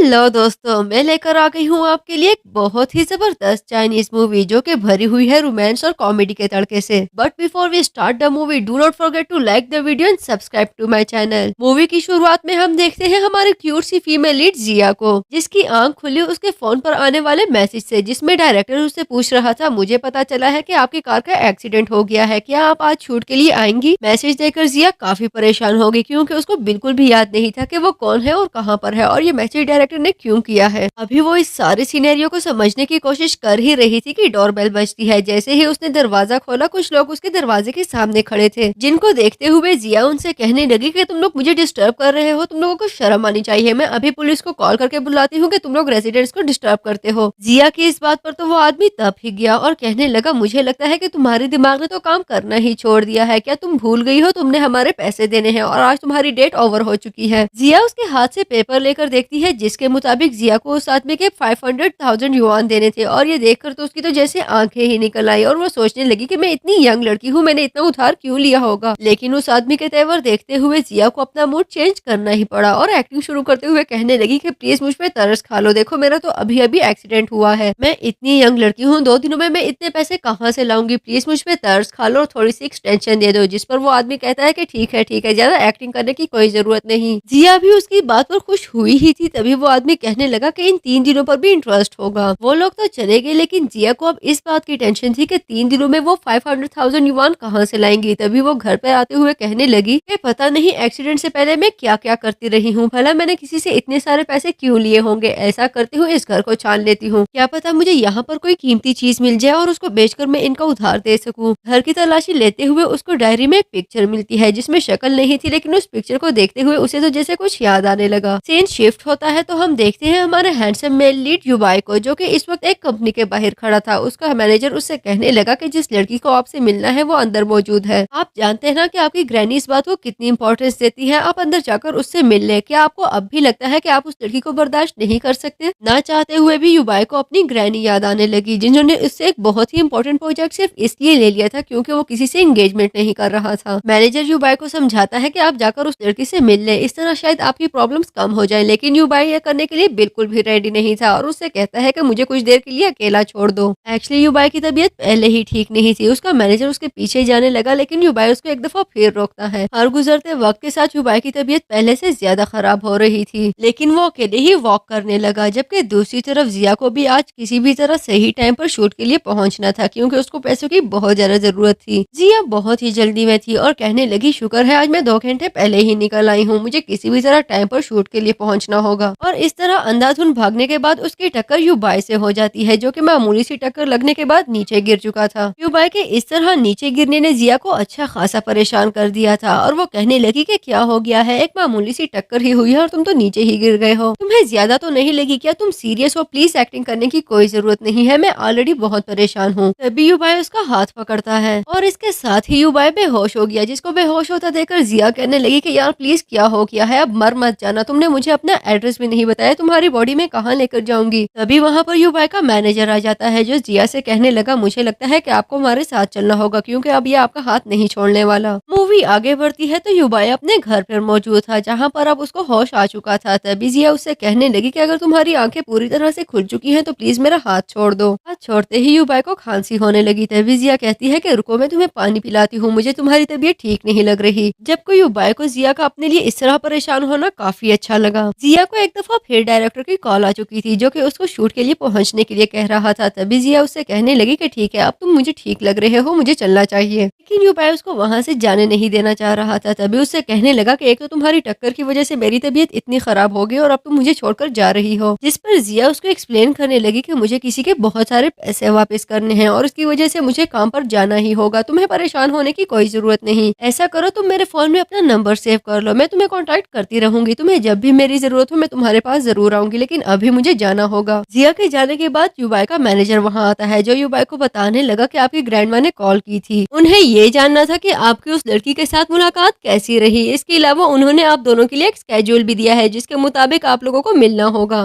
Hello दोस्तों, मैं लेकर आ गई हूँ आपके लिए एक बहुत ही जबरदस्त चाइनीज मूवी जो कि भरी हुई है रोमांस और कॉमेडी के तड़के से। But before we start the movie, do not forget to like the video and subscribe to my channel. Movie की शुरुआत में हम देखते हैं हमारी क्यूट सी फीमेल लीड जिया को, जिसकी आंख खुली उसके फोन पर आने वाले मैसेज से, जिसमें डायरेक्टर उससे पूछ रहा था, मुझे पता चला है कि आपकी कार का एक्सीडेंट हो गया है, क्या आप आज शूट के लिए आएंगी। मैसेज देकर जिया काफी परेशान हो गई क्योंकि उसको बिल्कुल भी याद नहीं था कि वो कौन है और कहाँ पर है और ये मैसेज डायरेक्टर ने क्यों किया है। अभी वो इस सारे सिनेरियो को समझने की कोशिश कर ही रही थी कि डोरबेल बजती है। जैसे ही उसने दरवाजा खोला, कुछ लोग उसके दरवाजे के सामने खड़े थे, जिनको देखते हुए जिया उनसे कहने लगी कि तुम लोग मुझे डिस्टर्ब कर रहे हो, तुम लोगों को शर्म आनी चाहिए, मैं अभी पुलिस को कॉल करके बुलाती हूँ कि तुम लोग रेजिडेंट्स को डिस्टर्ब करते हो। जिया की इस बात पर तो वो आदमी तब ही गया और कहने लगा, मुझे लगता है कि तुम्हारे दिमाग ने तो काम करना ही छोड़ दिया है, क्या तुम भूल गई हो तुमने हमारे पैसे देने हैं और आज तुम्हारी डेट ओवर हो चुकी है। जिया उसके हाथ से पेपर लेकर देखती है, जिसके मुताबिक जिया को उस आदमी के 500,000 युआन देने थे और ये देखकर तो उसकी तो जैसे आंखें ही निकल आई और वो सोचने लगी कि मैं इतनी यंग लड़की हूँ, मैंने इतना उधार क्यों लिया होगा। लेकिन उस आदमी के तेवर देखते हुए जिया को अपना मूड चेंज करना ही पड़ा और एक्टिंग शुरू करते हुए कहने लगी कि प्लीज मुझ पे तरस खा लो, देखो मेरा तो अभी अभी एक्सीडेंट हुआ है, मैं इतनी यंग लड़की हूँ, 2 दिनों में मैं इतने पैसे कहाँ से लाऊंगी, प्लीज मुझ पे तरस खा लो और थोड़ी सी एक्सटेंशन दे दो। जिस पर वो आदमी कहता है कि ठीक है, ज्यादा एक्टिंग करने की कोई जरूरत नहीं। जिया भी उसकी बात पर खुश हुई ही थी, तभी वो आदमी कहने लगा कि इन 3 दिनों पर भी इंटरेस्ट होगा। वो लोग तो चले गए, लेकिन जिया को अब इस बात की टेंशन थी कि 3 दिनों में वो 500,000 युआन कहाँ से लाएंगी। तभी वो घर पर आते हुए कहने लगी कि पता नहीं एक्सीडेंट से पहले मैं क्या क्या करती रही हूँ, भला मैंने किसी से इतने सारे पैसे क्यों लिए होंगे, ऐसा करती हूँ इस घर को छान लेती हूँ, क्या पता मुझे यहाँ पर कोई कीमती चीज मिल जाए और उसको बेचकर मैं इनका उधार दे सकूँ। घर की तलाशी लेते हुए उसको डायरी में एक पिक्चर मिलती है जिसमें शक्ल नहीं थी, लेकिन उस पिक्चर को देखते हुए उसे तो जैसे कुछ याद आने लगा। सीन शिफ्ट होता है तो हम देखते हैं हमारे हैंडसम मेल लीड युबाई को, जो कि इस वक्त एक कंपनी के बाहर खड़ा था। उसका मैनेजर उससे कहने लगा कि जिस लड़की को आपसे मिलना है वो अंदर मौजूद है। आप जानते हैं ना कि आपकी ग्रैनी इस बात को कितनी इंपॉर्टेंस देती है, आप अंदर जाकर उससे मिल लें। क्या आपको अब भी लगता है कि आप उस लड़की को बर्दाश्त नहीं कर सकते? ना चाहते हुए भी युबाई को अपनी ग्रैनी याद आने लगी, जिन्होंने उससे एक बहुत ही इंपॉर्टेंट प्रोजेक्ट सिर्फ इसलिए ले लिया था क्योंकि वो किसी से एंगेजमेंट नहीं कर रहा था। मैनेजर युबाई को समझाता है कि आप जाकर उस लड़की से मिल लें, इस तरह शायद आपकी प्रॉब्लम्स कम हो जाए। लेकिन युबाई ये करने के लिए बिल्कुल भी रेडी नहीं था और उससे कहता है कि मुझे कुछ देर के लिए अकेला छोड़ दो। एक्चुअली युबाई की तबीयत पहले ही ठीक नहीं थी। उसका मैनेजर उसके पीछे जाने लगा, लेकिन युबाई उसको एक दफा फिर रोकता है। हर गुजरते वक्त के साथ युबाई की तबीयत पहले से ज्यादा खराब हो रही थी, लेकिन वो अकेले ही वॉक करने लगा। जबकि दूसरी तरफ जिया को भी आज किसी भी तरह सही टाइम पर शूट के लिए पहुंचना था, क्योंकि उसको पैसों की बहुत ज्यादा जरूरत थी। जिया बहुत ही जल्दी में थी और कहने लगी, शुक्र है आज मैं 2 घंटे पहले ही निकल आई हूँ, मुझे किसी भी तरह टाइम पर शूट के लिए पहुंचना होगा। और इस तरह अंधाधुंध भागने के बाद उसकी टक्कर युबाई से हो जाती है, जो कि मामूली सी टक्कर लगने के बाद नीचे गिर चुका था। युबाई के इस तरह नीचे गिरने ने जिया को अच्छा खासा परेशान कर दिया था और वो कहने लगी कि क्या हो गया है, एक मामूली सी टक्कर ही हुई है और तुम तो नीचे ही गिर गए हो, तुम्हें ज्यादा तो नहीं लगी क्या, तुम सीरियस हो, प्लीज एक्टिंग करने की कोई जरूरत नहीं है, मैं ऑलरेडी बहुत परेशान हूँ। तभी युबाई उसका हाथ पकड़ता है और इसके साथ ही युबाई बेहोश हो गया, जिसको बेहोश होता देखकर जिया कहने लगी कि यार प्लीज क्या हो गया है, अब मर मत जाना, तुमने मुझे अपना एड्रेस भी नहीं बताया, तुम्हारी बॉडी में कहाँ लेकर जाऊंगी। तभी वहाँ पर युबाई का मैनेजर आ जाता है, जो जिया से कहने लगा, मुझे लगता है कि आपको हमारे साथ चलना होगा क्योंकि अब ये आपका हाथ नहीं छोड़ने वाला। मूवी आगे बढ़ती है तो युबाई अपने घर पर मौजूद था, जहाँ पर अब उसको होश आ चुका था। तभी जिया उससे कहने लगी कि अगर तुम्हारी आंखें पूरी तरह से खुल चुकी हैं तो प्लीज मेरा हाथ छोड़ दो। हाथ छोड़ते ही युबाई को खांसी होने लगी। तभी जिया कहती है कि रुको, मैं तुम्हें पानी पिलाती हूँ, मुझे तुम्हारी तबीयत ठीक नहीं लग रही। जबकि युबाई को जिया का अपने लिए इस तरह परेशान होना काफी अच्छा लगा। जिया को एक दफा फिर डायरेक्टर की कॉल आ चुकी थी, जो कि उसको शूट के लिए पहुंचने के लिए कह रहा था। तभी जिया उससे कहने लगी कि ठीक है, अब तुम मुझे ठीक लग रहे हो, मुझे चलना चाहिए। लेकिन युबाई उसको वहां से जाने नहीं देना चाह रहा था। तभी उससे कहने लगा कि एक तो तुम्हारी टक्कर की वजह से मेरी तबीयत इतनी खराब हो गई और अब तुम मुझे छोड़कर जा रही हो। जिस पर जिया उसको एक्सप्लेन करने लगी कि मुझे किसी के बहुत सारे पैसे वापस करने हैं और उसकी वजह से मुझे काम पर जाना ही होगा, तुम्हें परेशान होने की कोई जरूरत नहीं। ऐसा करो, तुम मेरे फोन में अपना नंबर सेव कर लो, मैं तुम्हें कांटेक्ट करती रहूंगी, तुम्हें जब भी मेरी जरूरत हो मैं तुम्हारे पास जरूर आऊंगी, लेकिन अभी मुझे जाना होगा। जिया के जाने के बाद युबाई का मैनेजर वहाँ आता है, जो युबाई को बताने लगा कि आपकी ग्रैंडमा ने कॉल की थी, उन्हें ये जानना था कि आपकी उस लड़की के साथ मुलाकात कैसी रही। इसके अलावा उन्होंने आप दोनों के लिए एक स्केड्यूल भी दिया है, जिसके मुताबिक आप लोगों को मिलना होगा।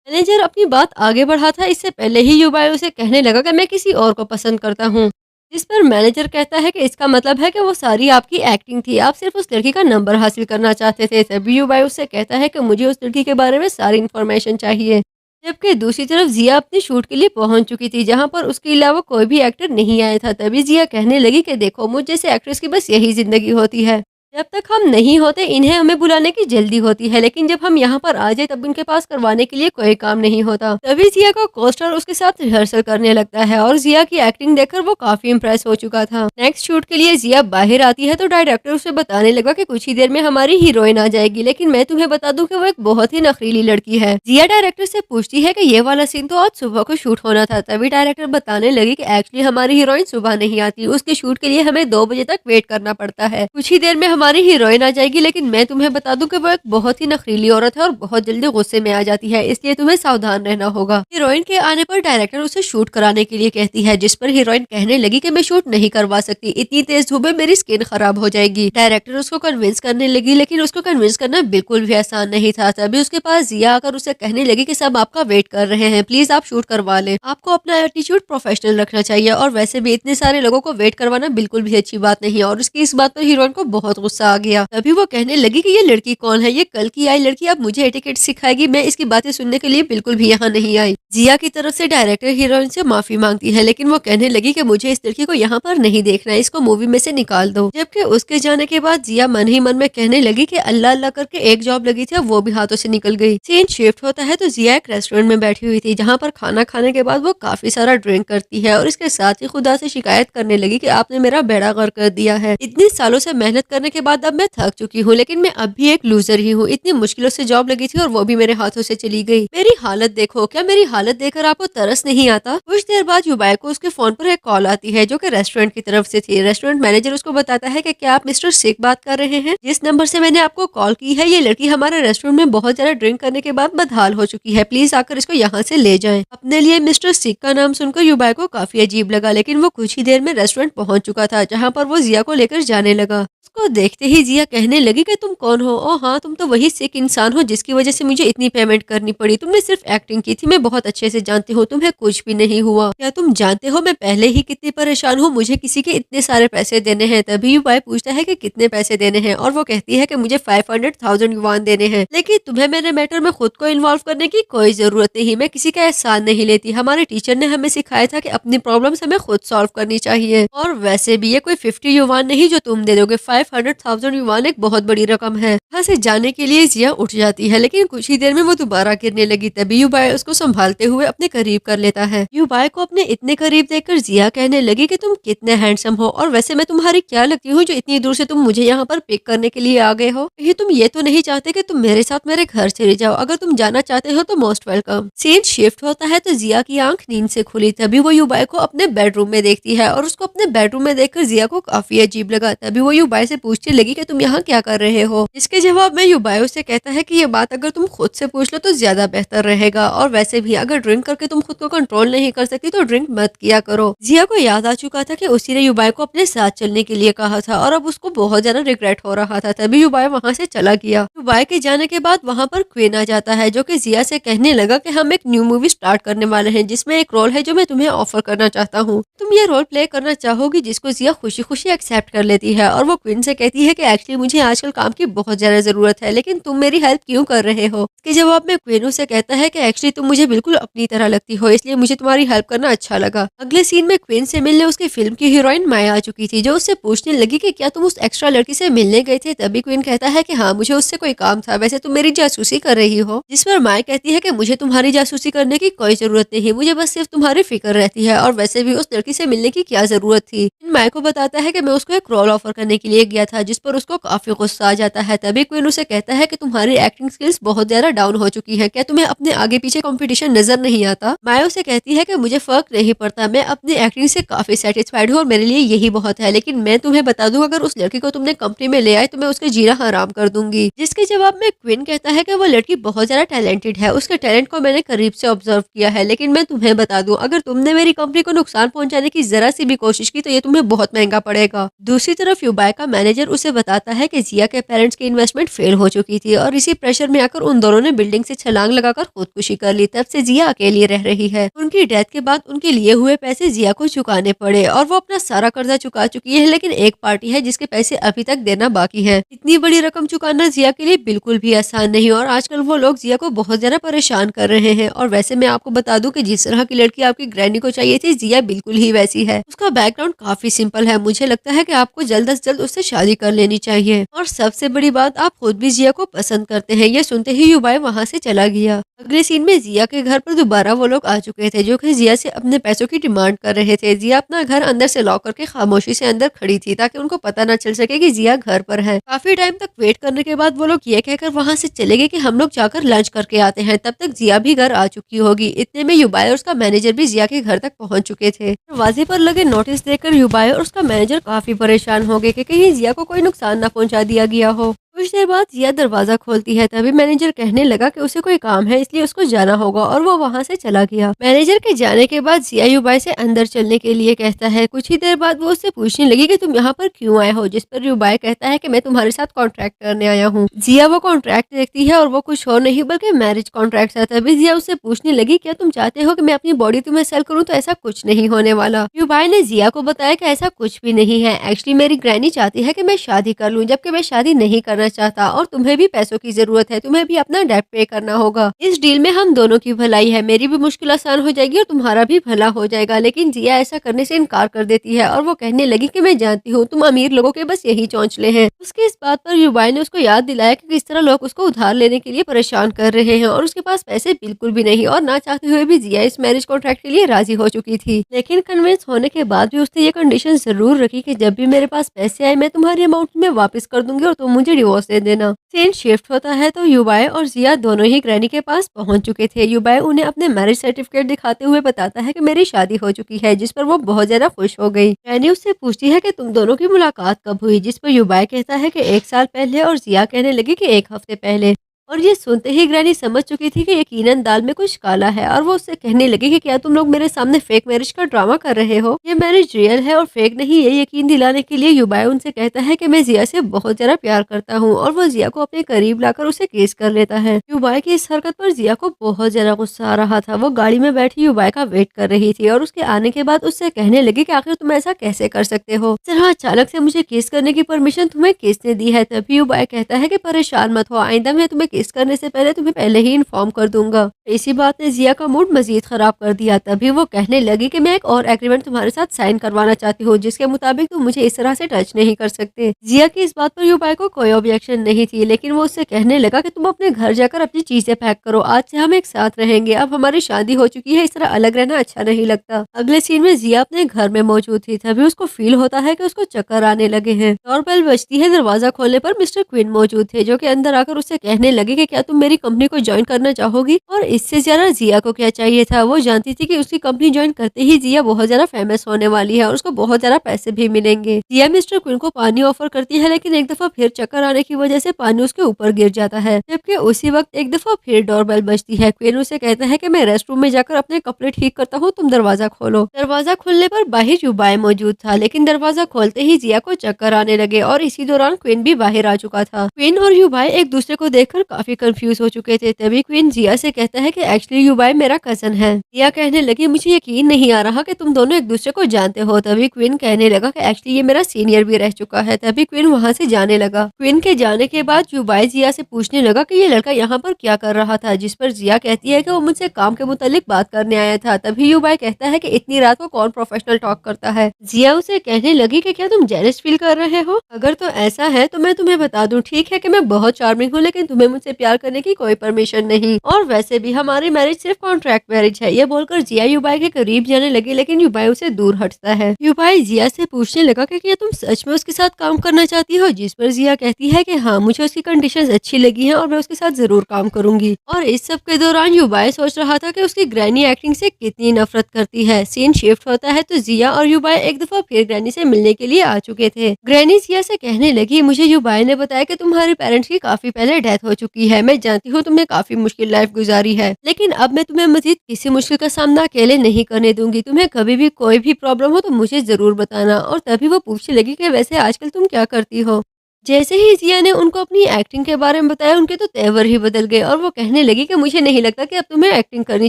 मैनेजर अपनी बात आगे बढ़ा था, इससे पहले ही युबाई उसे कहने लगा कि मैं किसी और को पसंद करता हूँ। जिस पर मैनेजर कहता है कि इसका मतलब है कि वो सारी आपकी एक्टिंग थी, आप सिर्फ उस लड़की का नंबर हासिल करना चाहते थे। तभी युबाई उससे कहता है कि मुझे उस लड़की के बारे में सारी इन्फॉर्मेशन चाहिए। जबकि दूसरी तरफ जिया अपनी शूट के लिए पहुंच चुकी थी, जहां पर उसके अलावा कोई भी एक्टर नहीं आया था। तभी जिया कहने लगी कि देखो, मुझ जैसे एक्ट्रेस की बस यही जिंदगी होती है। जब तक हम नहीं होते इन्हें हमें बुलाने की जल्दी होती है, लेकिन जब हम यहाँ पर आ जाए तब उनके पास करवाने के लिए कोई काम नहीं होता। तभी जिया का कोस्टर उसके साथ रिहर्सल करने लगता है और जिया की एक्टिंग देखकर वो काफी इम्प्रेस हो चुका था। नेक्स्ट शूट के लिए जिया बाहर आती है तो डायरेक्टर उसे बताने लगा कि कुछ ही देर में हमारी हीरोइन आ जाएगी, लेकिन मैं तुम्हें बता दूं कि वो एक बहुत ही नखरीली लड़की है। जिया डायरेक्टर से पूछती है कि ये वाला सीन तो आज सुबह को शूट होना था। तभी डायरेक्टर बताने लगी कि एक्चुअली हमारी हीरोइन सुबह नहीं आती, उसके शूट के लिए हमें 2 बजे तक वेट करना पड़ता है। कुछ ही देर में हमारी हीरोइन आ जाएगी, लेकिन मैं तुम्हें बता दूं कि वो एक बहुत ही नखरीली औरत है और बहुत जल्दी गुस्से में आ जाती है, इसलिए तुम्हें सावधान रहना होगा। हीरोइन के आने पर डायरेक्टर उसे शूट कराने के लिए कहती है, जिस पर हीरोइन कहने लगी कि मैं शूट नहीं करवा सकती, इतनी तेज धूप में मेरी स्किन खराब हो जाएगी। डायरेक्टर उसको कन्विंस करने लगी, लेकिन उसको कन्विंस करना बिल्कुल भी आसान नहीं था। तभी उसके पास जिया आकर उसे कहने लगी कि सब आपका वेट कर रहे हैं, प्लीज आप शूट करवा लें। आपको अपना एटीट्यूड प्रोफेशनल रखना चाहिए और वैसे भी इतने सारे लोगों को वेट करवाना बिल्कुल भी अच्छी बात नहीं है। और उसकी इस बात पर हीरोइन को बहुत गुस्सा आ गया। तभी वो कहने लगी कि ये लड़की कौन है, ये कल की आई लड़की अब मुझे एटिकेट सिखाएगी, मैं इसकी बातें सुनने के लिए बिल्कुल भी यहाँ नहीं आई। जिया की तरफ से डायरेक्टर हीरोइन से माफी मांगती है, लेकिन वो कहने लगी कि मुझे इस लड़की को यहाँ पर नहीं देखना है, इसको मूवी में से निकाल दो। जबकि उसके जाने के बाद जिया मन ही मन में कहने लगी कि अल्लाह अल्लाह करके एक जॉब लगी थी, अब वो भी हाथों से निकल गई। सीन शिफ्ट होता है तो जिया एक रेस्टोरेंट में बैठी हुई थी, जहाँ पर खाना खाने के बाद वो काफी सारा ड्रिंक करती है और इसके साथ ही खुदा से शिकायत करने लगी कि आपने मेरा बेड़ा गर्क कर दिया है। इतनी सालों से मेहनत करने के बाद अब मैं थक चुकी हूँ, लेकिन मैं अब भी एक लूजर ही हूँ। इतनी मुश्किलों से जॉब लगी थी और वो भी मेरे हाथों से चली गई। मेरी हालत देखो, क्या मेरी हालत देखकर आपको तरस नहीं आता? कुछ देर बाद युबाई को उसके फोन पर एक कॉल आती है, जो कि रेस्टोरेंट की तरफ से थी। रेस्टोरेंट मैनेजर उसको बताता है कि क्या आप मिस्टर सिक बात कर रहे हैं? जिस नंबर से मैंने आपको कॉल की है, ये लड़की हमारे रेस्टोरेंट में बहुत ज्यादा ड्रिंक करने के बाद बदहाल हो चुकी है, प्लीज आकर इसको यहाँ से ले जाएं। अपने लिए मिस्टर सिक का नाम सुनकर युबाई को काफी अजीब लगा, लेकिन वो कुछ ही देर में रेस्टोरेंट पहुंच चुका था, जहाँ पर वो जिया को लेकर जाने लगा। उसको देखते ही जिया कहने लगी कि तुम कौन हो? ओ हाँ, तुम तो वही सिक इंसान हो जिसकी वजह से मुझे इतनी पेमेंट करनी पड़ी। तुमने सिर्फ एक्टिंग की थी, मैं बहुत अच्छे से जानती हूँ, तुम्हें कुछ भी नहीं हुआ। क्या तुम जानते हो मैं पहले ही कितनी परेशान हूँ, मुझे किसी के इतने सारे पैसे देने हैं। तभी युबाई पूछता है कि कितने पैसे देने हैं और वो कहती है कि मुझे 500,000 युवान देने हैं, लेकिन तुम्हें मेरे मैटर में खुद को इन्वॉल्व करने की कोई जरूरत नहीं, मैं किसी का एहसान नहीं लेती। हमारे टीचर ने हमें सिखाया था कि अपनी प्रॉब्लम्स हमें खुद सॉल्व करनी चाहिए, और वैसे भी ये कोई 50 युवान नहीं जो तुम दे दोगे। 500,000 युवान एक बहुत बड़ी रकम है। यहाँ से जाने के लिए जिया उठ जाती है, लेकिन कुछ ही देर में वो दोबारा गिरने लगी। तभी युबाई उसको संभालते हुए अपने करीब कर लेता है। युबाई को अपने इतने करीब देखकर जिया कहने लगी कि तुम कितने हैंडसम हो, और वैसे मैं तुम्हारी क्या लगती हूँ जो इतनी दूर से तुम मुझे यहाँ पर पिक करने के लिए आ गए हो? कहीं तुम ये तो नहीं चाहते कि तुम मेरे साथ मेरे घर चले जाओ? अगर तुम जाना चाहते हो तो मोस्ट वेलकम। सीन शिफ्ट होता है तो जिया की आंख नींद से खुली। तभी वो युबाई को अपने बेडरूम में देखती है और उसको अपने बेडरूम में देखकर जिया को काफी अजीब लगा। तभी वो युबाई से पूछने लगी कि तुम यहाँ क्या कर रहे हो? इसके जवाब में युबाई उसे कहता है कि ये बात अगर तुम खुद से पूछ लो तो ज्यादा बेहतर रहेगा, और वैसे भी अगर ड्रिंक करके तुम खुद को कंट्रोल नहीं कर सकती तो ड्रिंक मत किया करो। जिया को याद आ चुका था कि उसी ने युबाई को अपने साथ चलने के लिए कहा था और अब उसको बहुत ज्यादा रिग्रेट हो रहा था। तभी युबाई वहाँ से चला गया। युबाई के जाने के बाद वहाँ पर क्वीन आ जाता है, जो कि जिया से कहने लगा कि हम एक न्यू मूवी स्टार्ट करने वाले हैं, जिसमें एक रोल है जो मैं तुम्हें ऑफर करना चाहता हूँ। तुम ये रोल प्ले करना चाहोगी? जिसको जिया खुशी खुशी एक्सेप्ट कर लेती है और वो क्वीन से कहती है कि एक्चुअली मुझे आजकल काम की बहुत ज्यादा जरूरत है, लेकिन तुम मेरी हेल्प क्यों कर रहे हो? इसके जवाब में क्वीन से कहता है कि एक्चुअली तुम मुझे बिल्कुल अपनी तरह लगती हो, इसलिए मुझे तुम्हारी हेल्प करना अच्छा लगा। अगले सीन में क्वीन से मिलने उसकी फिल्म की हीरोइन माया आ चुकी थी, जो उससे पूछने लगी कि क्या तुम उस एक्स्ट्रा लड़की से मिलने गए थे? तभी क्वीन कहता है कि हाँ, मुझे उससे कोई काम था, वैसे तुम मेरी जासूसी कर रही हो? जिस पर माया कहती है कि मुझे तुम्हारी जासूसी करने की कोई जरूरत नहीं, मुझे बस सिर्फ तुम्हारी फिक्र रहती है, और वैसे भी उस लड़की से मिलने की क्या जरूरत थी। माया को बताता है कि मैं उसको एक रोल ऑफर करने के लिए गया था, जिस पर उसको काफी गुस्सा आ जाता है। तभी क्वीन उसे कहता है कि तुम्हारी एक्टिंग स्किल्स बहुत ज्यादा डाउन हो चुकी है, क्या तुम्हें अपने आगे पीछे कंपटीशन नजर नहीं आता? माया उसे कहती है कि मुझे फर्क नहीं पड़ता, मैं अपनी एक्टिंग से काफी सेटिस्फाइड हूँ और मेरे लिए यही बहुत है, लेकिन मैं तुम्हें बता दूं, अगर उस लड़की को तुमने कंपनी में ले आए तो मैं उसके जीना हराम कर दूंगी। जिसके जवाब में क्वीन कहता है कि वो लड़की बहुत ज्यादा टैलेंटेड है, उसके टैलेंट को मैंने करीब से ऑब्जर्व किया है, लेकिन मैं तुम्हें बता दूं, अगर तुमने मेरी कंपनी को नुकसान पहुंचाने की जरा सी भी कोशिश की तो ये तुम्हें बहुत महंगा पड़ेगा। दूसरी तरफ युबाई का मैनेजर उसे बताता है कि जिया के पेरेंट्स की इन्वेस्टमेंट फेल हो चुकी थी और इसी प्रेशर में आकर उन दोनों ने बिल्डिंग से छलांग लगाकर खुदकुशी कर ली। तब से जिया अकेली रह रही है। उनकी डेथ के बाद उनके लिए हुए पैसे जिया को चुकाने पड़े और वो अपना सारा कर्जा चुका चुकी है, लेकिन एक पार्टी है जिसके पैसे अभी तक देना बाकी है। इतनी बड़ी रकम चुकाना जिया के लिए बिल्कुल भी आसान नहीं और आजकल वो लोग जिया को बहुत ज्यादा परेशान कर रहे हैं। और वैसे मैं आपको बता दूं कि जिस तरह की लड़की आपकी ग्रैनी को चाहिए थी, जिया बिल्कुल ही वैसी है। उसका बैकग्राउंड काफी सिंपल है। मुझे लगता है कि आपको जल्द से जल्द उससे शादी कर लेनी चाहिए। और सबसे बड़ी बात, आप खुद भी जिया को पसंद करते हैं। ये सुनते ही युबाई वहाँ से चला गया। अगले सीन में जिया के घर पर दोबारा वो लोग आ चुके थे जो कि जिया से अपने पैसों की डिमांड कर रहे थे। जिया अपना घर अंदर से लॉक करके खामोशी से अंदर खड़ी थी ताकि उनको पता न चल सके कि जिया घर पर है। काफी टाइम तक वेट करने के बाद वो लोग ये कहकर वहाँ से चले गए कि हम लोग जाकर लंच करके आते हैं। तब तक जिया भी घर आ चुकी होगी। इतने में युबाई और उसका मैनेजर भी जिया के घर तक पहुंच चुके थे। दरवाजे पर लगे नोटिस देखकर युबाई और उसका मैनेजर काफी परेशान हो गए कि कहीं जिया को कोई नुकसान न पहुंचा दिया गया हो। कुछ देर बाद जिया दरवाजा खोलती है। तभी मैनेजर कहने लगा कि उसे कोई काम है इसलिए उसको जाना होगा और वो वहाँ से चला गया। मैनेजर के जाने के बाद जिया युबाई से अंदर चलने के लिए कहता है। कुछ ही देर बाद वो उससे पूछने लगी कि तुम यहाँ पर क्यों आए हो, जिस पर युबाई कहता है कि मैं तुम्हारे साथ कॉन्ट्रैक्ट करने आया हूँ। जिया वो कॉन्ट्रैक्ट देखती है और वो कुछ और नहीं बल्कि मैरिज कॉन्ट्रैक्ट है। तभी जिया उससे पूछने लगी क्या तुम चाहते हो कि मैं अपनी बॉडी तुम्हें सेल करूँ? तो ऐसा कुछ नहीं होने वाला। युबाई ने जिया को बताया कि ऐसा कुछ भी नहीं है। एक्चुअली मेरी ग्रैनी चाहती है कि मैं शादी कर लूँ, जबकि मैं शादी नहीं करना चाहता और तुम्हें भी पैसों की जरूरत है। तुम्हें भी अपना डेट पे करना होगा। इस डील में हम दोनों की भलाई है। मेरी भी मुश्किल आसान हो जाएगी और तुम्हारा भी भला हो जाएगा। लेकिन जिया ऐसा करने से इनकार कर देती है और वो कहने लगी कि मैं जानती हूँ तुम अमीर लोगों के बस यही चौंचले हैं। उसकी इस बात पर युबाई ने उसको याद दिलाया कि किस तरह लोग उसको उधार लेने के लिए परेशान कर रहे हैं और उसके पास पैसे बिल्कुल भी नहीं। और ना चाहते हुए भी जिया इस मैरिज कॉन्ट्रैक्ट के लिए राजी हो चुकी थी। लेकिन कन्विंस होने के बाद भी उसने ये कंडीशन जरूर रखी कि जब भी मेरे पास पैसे आए मैं तुम्हारी अमाउंट में वापस कर दूंगी और तुम मुझे डिवोर्स दे देना। सीन शिफ्ट होता है तो युबाई और जिया दोनों ही ग्रैनी के पास पहुंच चुके थे। युबाई उन्हें अपने मैरिज सर्टिफिकेट दिखाते हुए बताता है कि मेरी शादी हो चुकी है, जिस पर वो बहुत ज्यादा खुश हो गई। ग्रैनी उससे पूछती है कि तुम दोनों की मुलाकात कब हुई, जिस पर युबाई कहता है कि 1 साल पहले और जिया कहने लगी कि 1 हफ्ते पहले। और ये सुनते ही ग्रैनी समझ चुकी थी कि यकीनन दाल में कुछ काला है और वो उससे कहने लगी कि क्या तुम लोग मेरे सामने फेक मैरिज का ड्रामा कर रहे हो? ये मैरिज रियल है और फेक नहीं। ये यकीन दिलाने के लिए युबाई उनसे कहता है कि मैं जिया से बहुत ज्यादा प्यार करता हूँ और वो जिया को अपने करीब लाकर उसे केस कर लेता है। युबाई की इस हरकत पर जिया को बहुत ज्यादा गुस्सा आ रहा था। वो गाड़ी में बैठी युबाई का वेट कर रही थी और उसके आने के बाद उससे कहने लगी कि आखिर तुम ऐसा कैसे कर सकते हो? इस तरह अचानक से मुझे केस करने की परमिशन तुम्हें किसने दी है? तभी युबाई कहता है कि परेशान मत हो, आइंदा मैं तुम्हें केस करने से पहले तुम्हें पहले ही इन्फॉर्म कर दूंगा। इसी बात ने जिया का मूड मजीद खराब कर दिया। तभी वो कहने लगी कि मैं एक और एग्रीमेंट तुम्हारे साथ साइन करवाना चाहती हूँ, जिसके मुताबिक तुम मुझे इस तरह से टच नहीं कर सकते। जिया की इस बात पर युबाई को कोई ऑब्जेक्शन नहीं थी, लेकिन वो उससे कहने लगा कि तुम अपने घर जाकर अपनी चीजें पैक करो, आज से हम एक साथ रहेंगे। अब हमारी शादी हो चुकी है, इस तरह अलग रहना अच्छा नहीं लगता। अगले सीन में जिया अपने घर में मौजूद थी। तभी उसको फील होता है कि उसको चक्कर आने लगे हैं। डोरबेल बजती है। दरवाजा खोलने पर मिस्टर क्विन मौजूद थे, जो कि अंदर आकर उससे कहने लगे कि क्या तुम मेरी कंपनी को ज्वाइन करना चाहोगी? और इससे ज्यादा जिया को क्या चाहिए था? वो जानती थी कि उसकी कंपनी ज्वाइन करते ही जिया बहुत ज्यादा फेमस होने वाली है और उसको बहुत ज्यादा पैसे भी मिलेंगे। जिया मिस्टर क्विन को पानी ऑफर करती है, लेकिन एक दफा फिर चक्कर आने की वजह से पानी उसके ऊपर गिर जाता है। जबकि उसी वक्त एक दफा फिर डोरबेल बजती है। क्विन उसे कहता है कि मैं रेस्ट रूम में जाकर अपने कपड़े ठीक करता हूँ, तुम दरवाजा खोलो। दरवाजा खुलने पर बाहर युबाई मौजूद था, लेकिन दरवाजा खोलते ही जिया को चक्कर आने लगे और इसी दौरान क्विन भी बाहर आ चुका था। क्विन और युबाई एक दूसरे को देखकर काफी कंफ्यूज हो चुके थे। तभी क्वीन जिया से कहता है कि एक्चुअली युबाई मेरा कजन है। जिया कहने लगी मुझे यकीन नहीं आ रहा कि तुम दोनों एक दूसरे को जानते हो। तभी क्वीन कहने लगा कि एक्चुअली ये मेरा सीनियर भी रह चुका है। तभी क्वीन वहाँ से जाने लगा। क्वीन के जाने के बाद युबाई जिया से पूछने लगा कि ये लड़का यहाँ पर क्या कर रहा था, जिस पर जिया कहती है कि वो मुझसे काम के मुतालिक बात करने आया था। तभी युबाई कहता है कि इतनी रात को कौन प्रोफेशनल टॉक करता है। जिया उसे कहने लगी कि क्या तुम जेलस फील कर रहे हो? अगर तो ऐसा है तो मैं तुम्हें बता दूं, ठीक है कि मैं बहुत चार्मिंग हूँ, लेकिन तुम्हें मुझसे प्यार करने की कोई परमिशन नहीं और वैसे भी हमारी मैरिज सिर्फ कॉन्ट्रैक्ट मैरिज है। ये बोलकर जिया युबाई के करीब जाने लगी, लेकिन युबाई उसे दूर हटता है। युबाई जिया से पूछने लगा कि क्या तुम सच में उसके साथ काम करना चाहती हो, जिस पर जिया कहती है कि हाँ, मुझे उसकी कंडीशंस अच्छी लगी हैं और मैं उसके साथ जरूर काम करूंगी। और इस सब के दौरान युबाई सोच रहा था कि उसकी ग्रैनी एक्टिंग से कितनी नफरत करती है। सीन शिफ्ट होता है तो जिया और युबाई एक दफा फिर ग्रैनी से मिलने के लिए आ चुके थे। ग्रैनी जिया से कहने लगी मुझे युबाई ने बताया कि तुम्हारे पेरेंट्स की काफी पहले डेथ हो चुकी चुकी है। मैं जानती हूँ तुमने काफी मुश्किल लाइफ गुजारी है, लेकिन अब मैं तुम्हें मजीद किसी मुश्किल का सामना अकेले नहीं करने दूंगी। तुम्हें कभी भी कोई भी प्रॉब्लम हो तो मुझे जरूर बताना। और तभी वो पूछने लगी कि वैसे आजकल तुम क्या करती हो। जैसे ही जिया ने उनको अपनी एक्टिंग के बारे में बताया, उनके तो तेवर ही बदल गए और वो कहने लगी कि मुझे नहीं लगता कि अब तुम्हें एक्टिंग करनी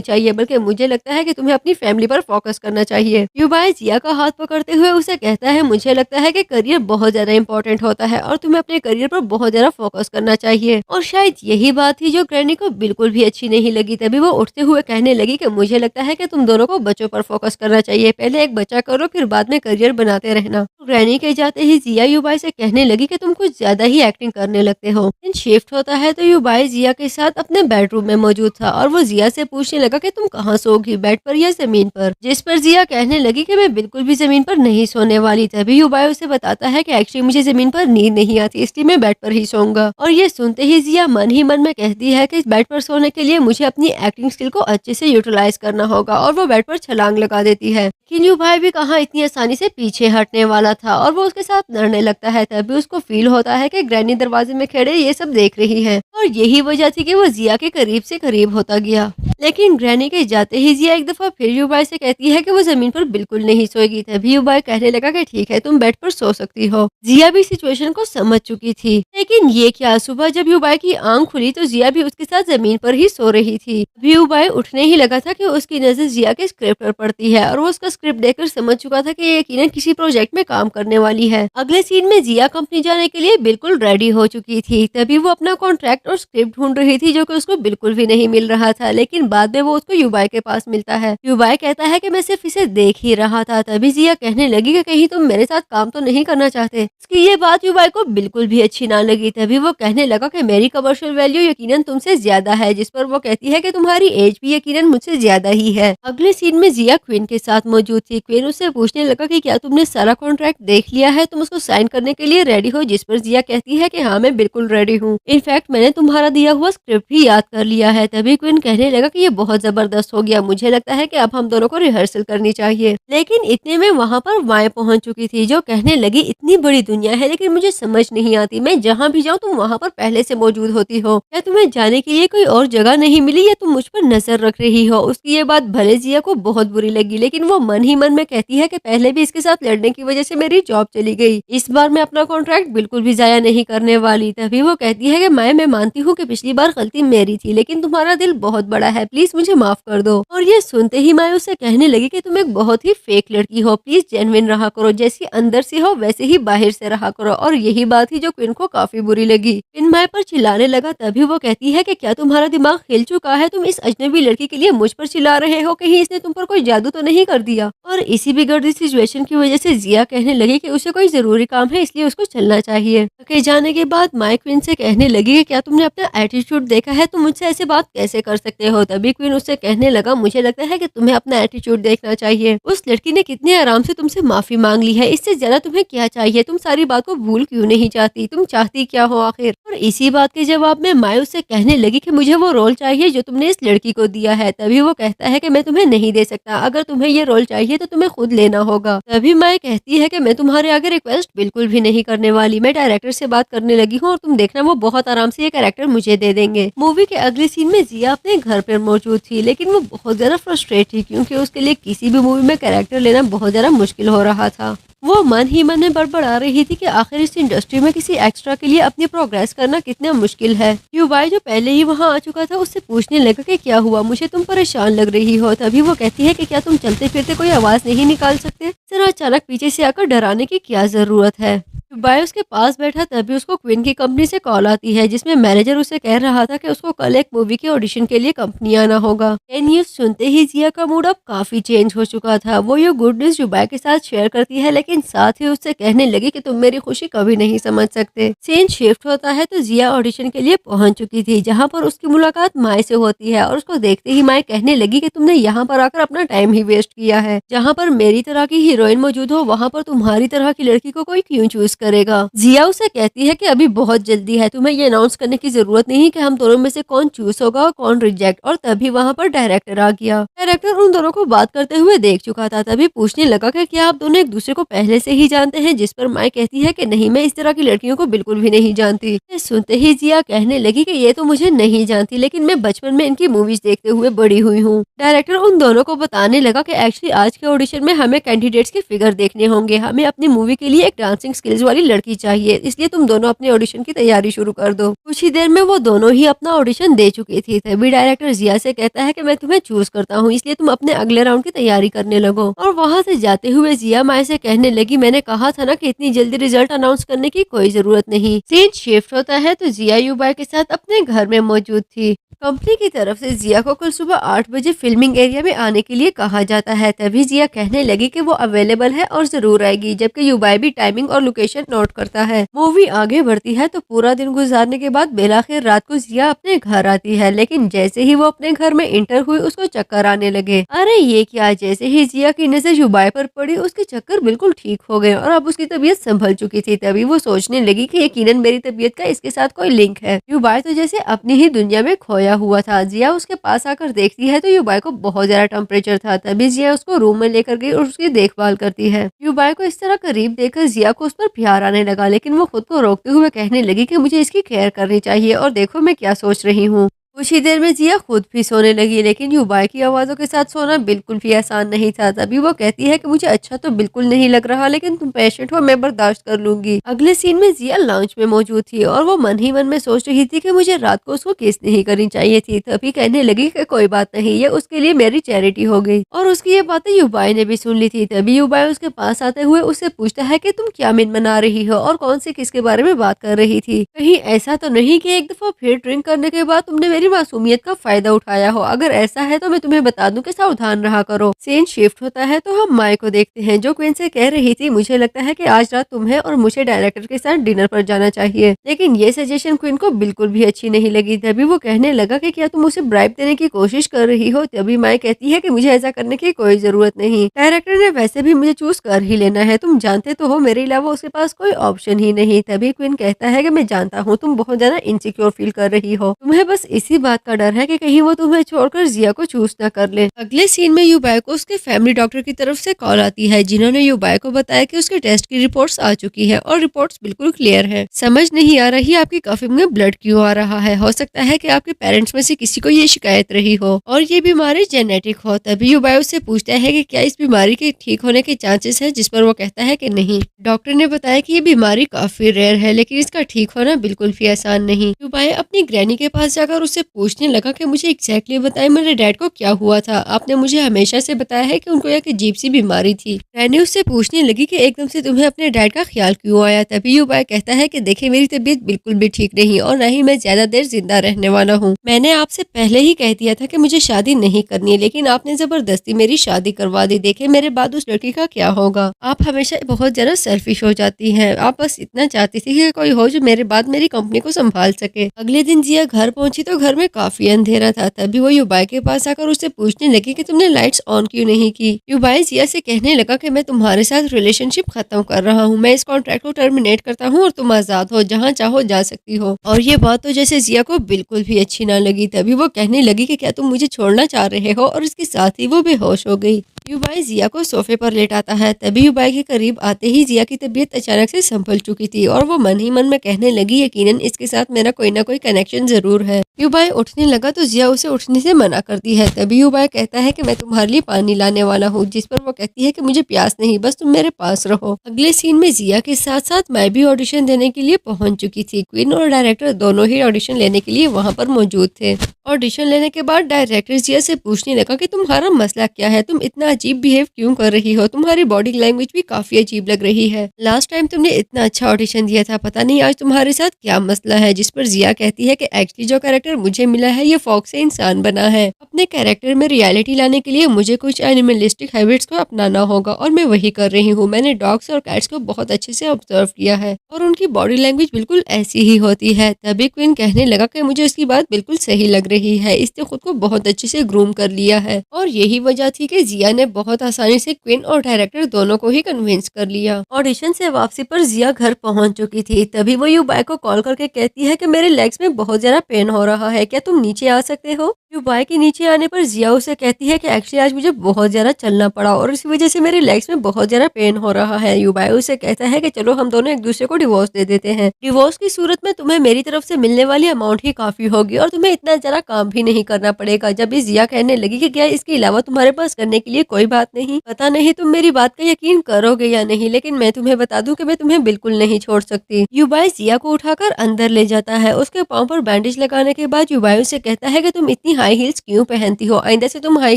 चाहिए, बल्कि मुझे लगता है कि तुम्हें अपनी फैमिली पर फोकस करना चाहिए। युबाई जिया का हाथ पकड़ते हुए उसे कहता है, मुझे लगता है कि करियर बहुत ज्यादा इंपॉर्टेंट होता है और तुम्हें अपने करियर पर बहुत ज्यादा फोकस करना चाहिए। और शायद यही बात थी जो ग्रैनी को बिल्कुल भी अच्छी नहीं लगी। तभी वो उठते हुए कहने लगी कि मुझे लगता है कि तुम दोनों को बच्चों पर फोकस करना चाहिए। पहले एक बच्चा करो, फिर बाद में करियर बनाते रहना। ग्रैनी के जाते ही जिया युबाई से कहने लगी कि तुम कुछ ज्यादा ही एक्टिंग करने लगते हो। दिन शिफ्ट होता है तो युबाई जिया के साथ अपने बेडरूम में मौजूद था और वो जिया से पूछने लगा कि तुम कहाँ सोओगी, बेड पर या जमीन पर। जिस पर जिया कहने लगी कि मैं बिल्कुल भी जमीन पर नहीं सोने वाली। तभी युबाई उसे बताता है कि एक्चुअली मुझे जमीन पर नींद नहीं आती, इसलिए मैं बेड पर ही सोऊंगा। और ये सुनते ही जिया मन ही मन में कहती है कि इस बेड पर सोने के लिए मुझे अपनी एक्टिंग स्किल को अच्छे से यूटिलाइज करना होगा और वो बेड पर छलांग लगा देती है। लेकिन युबाई भी कहाँ इतनी आसानी से पीछे हटने वाला था और वो उसके साथ लड़ने लगता है। तभी उसको फील होता है कि ग्रैनी दरवाजे में खड़े ये सब देख रही है और यही वजह थी कि वो जिया के करीब से करीब होता गया। लेकिन ग्रैनी के जाते ही जिया एक दफा फिर युबाई से कहती है कि वो जमीन पर बिल्कुल नहीं सोएगी। तभी युबाई कहने लगा कि ठीक है, तुम बेड पर सो सकती हो। जिया भी सिचुएशन को समझ चुकी थी। लेकिन ये क्या, सुबह जब युबाई की आंख खुली तो जिया भी उसके साथ जमीन पर ही सो रही थी। अभी युबाई उठने ही लगा था कि उसकी नजर जिया के स्क्रिप्ट पर पड़ती है और वो उसका स्क्रिप्ट देखकर समझ चुका था कि ये यकीनन किसी प्रोजेक्ट में काम करने वाली है। अगले सीन में जिया कंपनी जाने के लिए बिल्कुल रेडी हो चुकी थी। तभी वो अपना कॉन्ट्रैक्ट और स्क्रिप्ट ढूंढ रही थी जो कि उसको बिल्कुल भी नहीं मिल रहा था। लेकिन बाद में वो उसको युबाई के पास मिलता है। युबाई कहता है कि मैं सिर्फ इसे देख ही रहा था। तभी जिया कहने लगी कि कहीं तुम मेरे साथ काम तो नहीं करना चाहते। उसकी ये बात युबाई को बिल्कुल भी अच्छी ना लगी। तभी वो कहने लगा कि मेरी कमर्शियल वैल्यू यकीनन तुमसे ज्यादा है। जिस पर वो कहती है कि तुम्हारी एज भी यकीनन मुझसे ज्यादा ही है। अगले सीन में जिया क्वीन के साथ मौजूद थी। क्वीन उससे पूछने लगा कि क्या तुमने सारा कॉन्ट्रैक्ट देख लिया है, तुम उसको साइन करने के लिए रेडी हो। जिस पर जिया कहती है कि हाँ, मैं बिल्कुल रेडी हूँ। इनफैक्ट मैंने तुम्हारा दिया हुआ स्क्रिप्ट भी याद कर लिया है। तभी क्वीन कहने लगा कि ये बहुत जबरदस्त हो गया, मुझे लगता है कि अब हम दोनों को रिहर्सल करनी चाहिए। लेकिन इतने में वहाँ पर वाएं पहुंच चुकी थी जो कहने लगी, इतनी बड़ी दुनिया है लेकिन मुझे समझ नहीं आती, मैं जहाँ भी जाऊँ तुम वहाँ पर पहले से मौजूद होती हो। क्या तुम्हें जाने के लिए कोई और जगह नहीं मिली या तुम मुझ पर नजर रख रही हो। उसकी ये बात भले जिया को बहुत बुरी लगी, लेकिन वो मन ही मन में कहती है कि पहले भी इसके साथ लड़ने की वजह से मेरी जॉब चली गई, इस बार मैं अपना कॉन्ट्रैक्ट बिल्कुल भी जाया नहीं करने वाली। तभी वो कहती है कि मैं मानती हूँ कि पिछली बार गलती मेरी थी, लेकिन तुम्हारा दिल बहुत बड़ा है, प्लीज मुझे माफ कर दो। और ये सुनते ही मैं उससे कहने लगी कि तुम एक बहुत ही फेक लड़की हो, प्लीज जेन्युइन रहा करो, जैसी अंदर से हो वैसे ही बाहर से रहा करो। और यही बात थी जो क्वीन को काफी बुरी लगी। क्वीन माए पर चिल्लाने लगा। तभी वो कहती है कि क्या तुम्हारा दिमाग हिल चुका है, तुम इस अजनबी लड़की के लिए मुझ पर चिल्ला रहे हो, कहीं इसने तुम पर कोई जादू तो नहीं कर दिया। और इसी बिगड़ती सिचुएशन की वजह से जिया कहने लगी कि उसे कोई जरूरी काम है इसलिए उसको चलना चाहिए। थके जाने के बाद माई क्वीन से कहने लगी कि क्या तुमने अपना एटीट्यूड देखा है, तुम मुझसे ऐसे बात कैसे कर सकते हो। तभी क्वीन उससे कहने लगा, मुझे लगता है कि तुम्हें अपना एटीट्यूड देखना चाहिए। उस लड़की ने कितने आराम से तुमसे माफी मांग ली है, इससे ज्यादा तुम्हें क्या चाहिए, तुम सारी बात को भूल क्यों नहीं चाहती, तुम चाहती क्या हो आखिर। और इसी बात के जवाब में माई उससे कहने लगी कि मुझे वो रोल चाहिए जो तुमने इस लड़की को दिया है। तभी वो कहता है कि मैं तुम्हें नहीं दे सकता, अगर तुम्हें ये रोल चाहिए तो तुम्हें खुद लेना होगा। तभी माई कहती है कि मैं तुम्हारे आगे रिक्वेस्ट बिल्कुल भी नहीं करने वाली, मैं डायरेक्टर से बात करने लगी हूँ और तुम देखना वो बहुत आराम से ये कैरेक्टर मुझे दे देंगे। मूवी के अगले सीन में जिया अपने घर पर मौजूद थी, लेकिन वो बहुत ज्यादा फ्रस्ट्रेट थी क्योंकि उसके लिए किसी भी मूवी में कैरेक्टर लेना बहुत ज्यादा मुश्किल हो रहा था। वो मन ही मन में बड़बड़ा रही थी कि आखिर इस इंडस्ट्री में किसी एक्स्ट्रा के लिए अपनी प्रोग्रेस करना कितना मुश्किल है। युवाई जो पहले ही वहाँ आ चुका था उससे पूछने लगा कि क्या हुआ, मुझे तुम परेशान लग रही हो। तभी वो कहती है कि क्या तुम चलते फिरते कोई आवाज नहीं निकाल सकते, जरा अचानक पीछे से आकर डराने की क्या जरूरत है। युवाई उसके पास बैठा तभी उसको क्वीन की कंपनी से कॉल आती है जिसमें मैनेजर उसे कह रहा था कि उसको कल एक मूवी के ऑडिशन के लिए कंपनी आना होगा। ये न्यूज सुनते ही जिया का मूड अब काफी चेंज हो चुका था। वो ये गुड न्यूज युवाई के साथ शेयर करती है, लेकिन साथ ही उससे कहने लगी कि तुम मेरी खुशी कभी नहीं समझ सकते। सीन शिफ्ट होता है तो जिया ऑडिशन के लिए पहुंच चुकी थी, जहां पर उसकी मुलाकात माए से होती है और उसको देखते ही माए कहने लगी कि तुमने यहाँ पर आकर अपना टाइम ही वेस्ट किया है। जहाँ पर मेरी तरह की हीरोइन मौजूद हो वहाँ पर तुम्हारी तरह की लड़की को कोई क्यों चूज करेगा। जिया उसे कहती है कि अभी बहुत जल्दी है, तुम्हें ये अनाउंस करने की जरूरत नहीं कि हम दोनों में से कौन चूज होगा और कौन रिजेक्ट। और तभी वहाँ पर डायरेक्टर आ गया। डायरेक्टर उन दोनों को बात करते हुए देख चुका था, तभी पूछने लगा कि क्या आप दोनों एक दूसरे को पहले से ही जानते हैं, जिस पर माई कहती है कि नहीं, मैं इस तरह की लड़कियों को बिल्कुल भी नहीं जानती। ये सुनते ही जिया कहने लगी कि ये तो मुझे नहीं जानती, लेकिन मैं बचपन में इनकी मूवीज देखते हुए बड़ी हुई हूँ। डायरेक्टर उन दोनों को बताने लगा कि एक्चुअली आज के ऑडिशन में हमें कैंडिडेट्स के फिगर देखने होंगे, हमें अपनी मूवी के लिए एक डांसिंग स्किल्स वाली लड़की चाहिए, इसलिए तुम दोनों अपने ऑडिशन की तैयारी शुरू कर दो। कुछ ही देर में वो दोनों ही अपना ऑडिशन दे चुकी थी। तभी डायरेक्टर जिया से कहता है कि मैं तुम्हें चूज करता हूँ, इसलिए तुम अपने अगले राउंड की तैयारी करने लगो। और वहाँ से जाते हुए जिया माए से कहने लगी, मैंने कहा था ना कि इतनी जल्दी रिजल्ट अनाउंस करने की कोई जरूरत नहीं। सीन शिफ्ट होता है तो जिया युबाई के साथ अपने घर में मौजूद थी। कंपनी की तरफ से जिया को कल सुबह 8 बजे फिल्मिंग एरिया में आने के लिए कहा जाता है। तभी जिया कहने लगी कि वो अवेलेबल है और जरूर आएगी, जबकि युबाई भी टाइमिंग और लोकेशन नोट करता है। मूवी आगे बढ़ती है तो पूरा दिन गुजारने के बाद बेलाखिर रात को जिया अपने घर आती है, लेकिन जैसे ही वो अपने घर में इंटर हुई उसको चक्कर आने लगे। अरे ये क्या! जैसे ही जिया की नजर युबाई पर पड़ी उसके चक्कर बिल्कुल ठीक हो गए और अब उसकी तबीयत संभल चुकी थी। तभी वो सोचने लगी कि यकीनन मेरी तबीयत का इसके साथ कोई लिंक है। युबाई तो जैसे अपनी ही दुनिया में खोया हुआ था। जिया उसके पास आकर देखती है तो युबाई को बहुत ज्यादा टेम्परेचर था। तभी जिया उसको रूम में लेकर गई और उसकी देखभाल करती है। युबाई को इस तरह करीब देखकर जिया को उस पर प्यार आने लगा, लेकिन वो खुद को रोकते हुए कहने लगी कि मुझे इसकी केयर करनी चाहिए और देखो मैं क्या सोच रही हूँ। कुछ ही देर में जिया खुद भी सोने लगी, लेकिन युबाई की आवाज़ों के साथ सोना बिल्कुल भी आसान नहीं था। तभी वो कहती है कि मुझे अच्छा तो बिल्कुल नहीं लग रहा, लेकिन तुम पेशेंट हो, मैं बर्दाश्त कर लूंगी। अगले सीन में जिया लॉन्च में मौजूद थी और वो मन ही मन में सोच रही थी कि मुझे रात को उसको किस नहीं करनी चाहिए थी। तभी कहने लगी कि कोई बात नहीं, ये उसके लिए मेरी चैरिटी हो गई। और उसकी ये बातें युबाई ने भी सुन ली थी। तभी युबाई उसके पास आते हुए उससे पूछता है कि तुम क्या मना रही हो और कौन से किसके बारे में बात कर रही थी। कहीं ऐसा तो नहीं कि एक दफा फिर ड्रिंक करने के बाद तुमने मेरी मासूमियत का फायदा उठाया हो? अगर ऐसा है तो मैं तुम्हें बता दूं कि सावधान रहा करो। सीन शिफ्ट होता है तो हम माई को देखते हैं जो क्वीन से कह रही थी, मुझे लगता है कि आज रात तुम्हें और मुझे डायरेक्टर के साथ डिनर पर जाना चाहिए। लेकिन ये सजेशन क्वीन को बिल्कुल भी अच्छी नहीं लगी। तभी वो कहने लगा कि क्या तुम उसे ब्राइब देने की कोशिश कर रही हो? तभी माई कहती है कि मुझे ऐसा करने की कोई जरूरत नहीं, डायरेक्टर ने वैसे भी मुझे चूज कर ही लेना है, तुम जानते तो हो मेरे अलावा उसके पास कोई ऑप्शन ही नहीं। तभी क्वीन कहता है कि मैं जानता हूँ तुम बहुत ज्यादा इनसिक्योर फील कर रही हो, तुम्हें बस इसी बात का डर है कि कहीं वो तुम्हें छोड़कर जिया को चूज ना कर ले। अगले सीन में युबाई को उसके फैमिली डॉक्टर की तरफ से कॉल आती है, जिन्होंने युबाई को बताया कि उसके टेस्ट की रिपोर्ट्स आ चुकी है और रिपोर्ट्स बिल्कुल क्लियर है। समझ नहीं आ रही आपकी कफिंग में ब्लड क्यों आ रहा है, हो सकता है कि आपके पेरेंट्स में से किसी को ये शिकायत रही हो और ये बीमारी जेनेटिक हो। तभी युबाई उससे पूछता है कि क्या इस बीमारी के ठीक होने के चांसेस है, जिस पर वो कहता है कि नहीं। डॉक्टर ने बताया कि ये बीमारी काफी रेयर है, लेकिन इसका ठीक होना बिल्कुल भी आसान नहीं। युबाई अपनी ग्रैनी के पास जाकर उससे पूछने लगा कि मुझे एग्जैक्टली बताएं मेरे डैड को क्या हुआ था, आपने मुझे हमेशा से बताया है कि उनको एक अजीब सी बीमारी थी। ग्रैनी उससे पूछने लगी कि एकदम से तुम्हें अपने डैड का ख्याल क्यों आया। तभी युबाई कहता है कि देखिए मेरी तबीयत बिल्कुल भी ठीक नहीं और न ही मैं ज्यादा देर जिंदा रहने वाला हूँ। मैंने आपसे पहले ही कह दिया था कि मुझे शादी नहीं करनी है, लेकिन आपने जबरदस्ती मेरी शादी करवा दी। देखे मेरे बाद उस लड़की का क्या होगा। आप हमेशा बहुत ज्यादा सेल्फिश हो जाती हैं, आप बस इतना चाहती थी कि कोई हो जो मेरे बाद मेरी कंपनी को संभाल सके। अगले दिन जिया घर पहुंची तो घर में काफी अंधेरा था। तभी वो युबाई के पास आकर उससे पूछने लगी कि तुमने लाइट्स ऑन क्यों नहीं की। युबाई जिया से कहने लगा कि मैं तुम्हारे साथ रिलेशनशिप खत्म कर रहा हूँ, मैं इस कॉन्ट्रैक्ट को टर्मिनेट करता हूँ और तुम आजाद हो, जहाँ चाहो जा सकती हो। और ये बात तो जैसे जिया को बिल्कुल भी अच्छी ना लगी। तभी वो कहने लगी कि क्या तुम मुझे छोड़ना चाह रहे हो, और इसके साथ ही वो बेहोश हो गई। युबाई जिया को सोफे पर लेटाता है। तभी युबाई के करीब आते ही जिया की तबीयत अचानक से संभल चुकी थी और वो मन ही मन में कहने लगी, यकीनन इसके साथ मेरा कोई ना कोई कनेक्शन जरूर है। युबाई उठने लगा तो जिया उसे उठने से मना करती है। तभी युबाई कहता है कि मैं तुम्हारे लिए पानी लाने वाला हूँ, जिस पर वो कहती है कि मुझे प्यास नहीं, बस तुम मेरे पास रहो। अगले सीन में जिया के साथ साथ मैं भी ऑडिशन देने के लिए पहुंच चुकी थी। क्वीन और डायरेक्टर दोनों ही ऑडिशन लेने के लिए वहाँ पर मौजूद थे। ऑडिशन लेने के बाद डायरेक्टर जिया से पूछने लगा कि तुम्हारा मसला क्या है, तुम इतना अजीब बिहेव क्यों कर रही हो, तुम्हारी बॉडी लैंग्वेज भी काफी अजीब लग रही है। लास्ट टाइम तुमने इतना अच्छा ऑडिशन दिया था, पता नहीं आज तुम्हारे साथ क्या मसला है। जिस पर जिया कहती है कि एक्चुअली जो कैरेक्टर मुझे मिला है ये फॉग से इंसान बना है, अपने कैरेक्टर में रियलिटी लाने के लिए मुझे कुछ एनिमलिस्टिक हैबिट्स को अपनाना होगा और मैं वही कर रही हूँ। मैंने डॉग्स और कैट्स को बहुत अच्छे से ऑब्जर्व किया है और उनकी बॉडी लैंग्वेज बिल्कुल ऐसी ही होती है। तभी क्वीन कहने लगा कि मुझे उसकी बात बिल्कुल सही लग रही है, इसने खुद को बहुत अच्छे से ग्रूम कर लिया है और यही वजह थी कि जिया ने मैंने बहुत आसानी से क्वीन और डायरेक्टर दोनों को ही कन्विंस कर लिया। ऑडिशन से वापसी पर जिया घर पहुंच चुकी थी। तभी वो युबाई को कॉल करके कहती है कि मेरे लेग्स में बहुत ज्यादा पेन हो रहा है, क्या तुम नीचे आ सकते हो। युबाई के नीचे आने पर जिया उसे कहती है कि एक्चुअली आज मुझे बहुत ज्यादा चलना पड़ा और इस वजह से मेरे लेग्स में बहुत ज्यादा पेन हो रहा है। युबाई उसे कहता है कि चलो हम दोनों एक दूसरे को डिवोर्स दे देते हैं। डिवोर्स की सूरत में तुम्हें मेरी तरफ से मिलने वाली अमाउंट ही काफी होगी और तुम्हें इतना ज्यादा काम भी नहीं करना पड़ेगा। जब इस जिया कहने लगी कि क्या इसके अलावा तुम्हारे पास करने के लिए कोई बात नहीं, पता नहीं तुम मेरी बात का यकीन करोगे या नहीं, लेकिन मैं तुम्हें बता दूं कि मैं तुम्हें बिल्कुल नहीं छोड़ सकती। युबाई जिया को उठाकर अंदर ले जाता है। उसके पाँव पर बैंडेज लगाने के बाद युबाई उसे कहता है कि तुम इतनी हाई हील्स क्यों पहनती हो, आइंदा से तुम हाई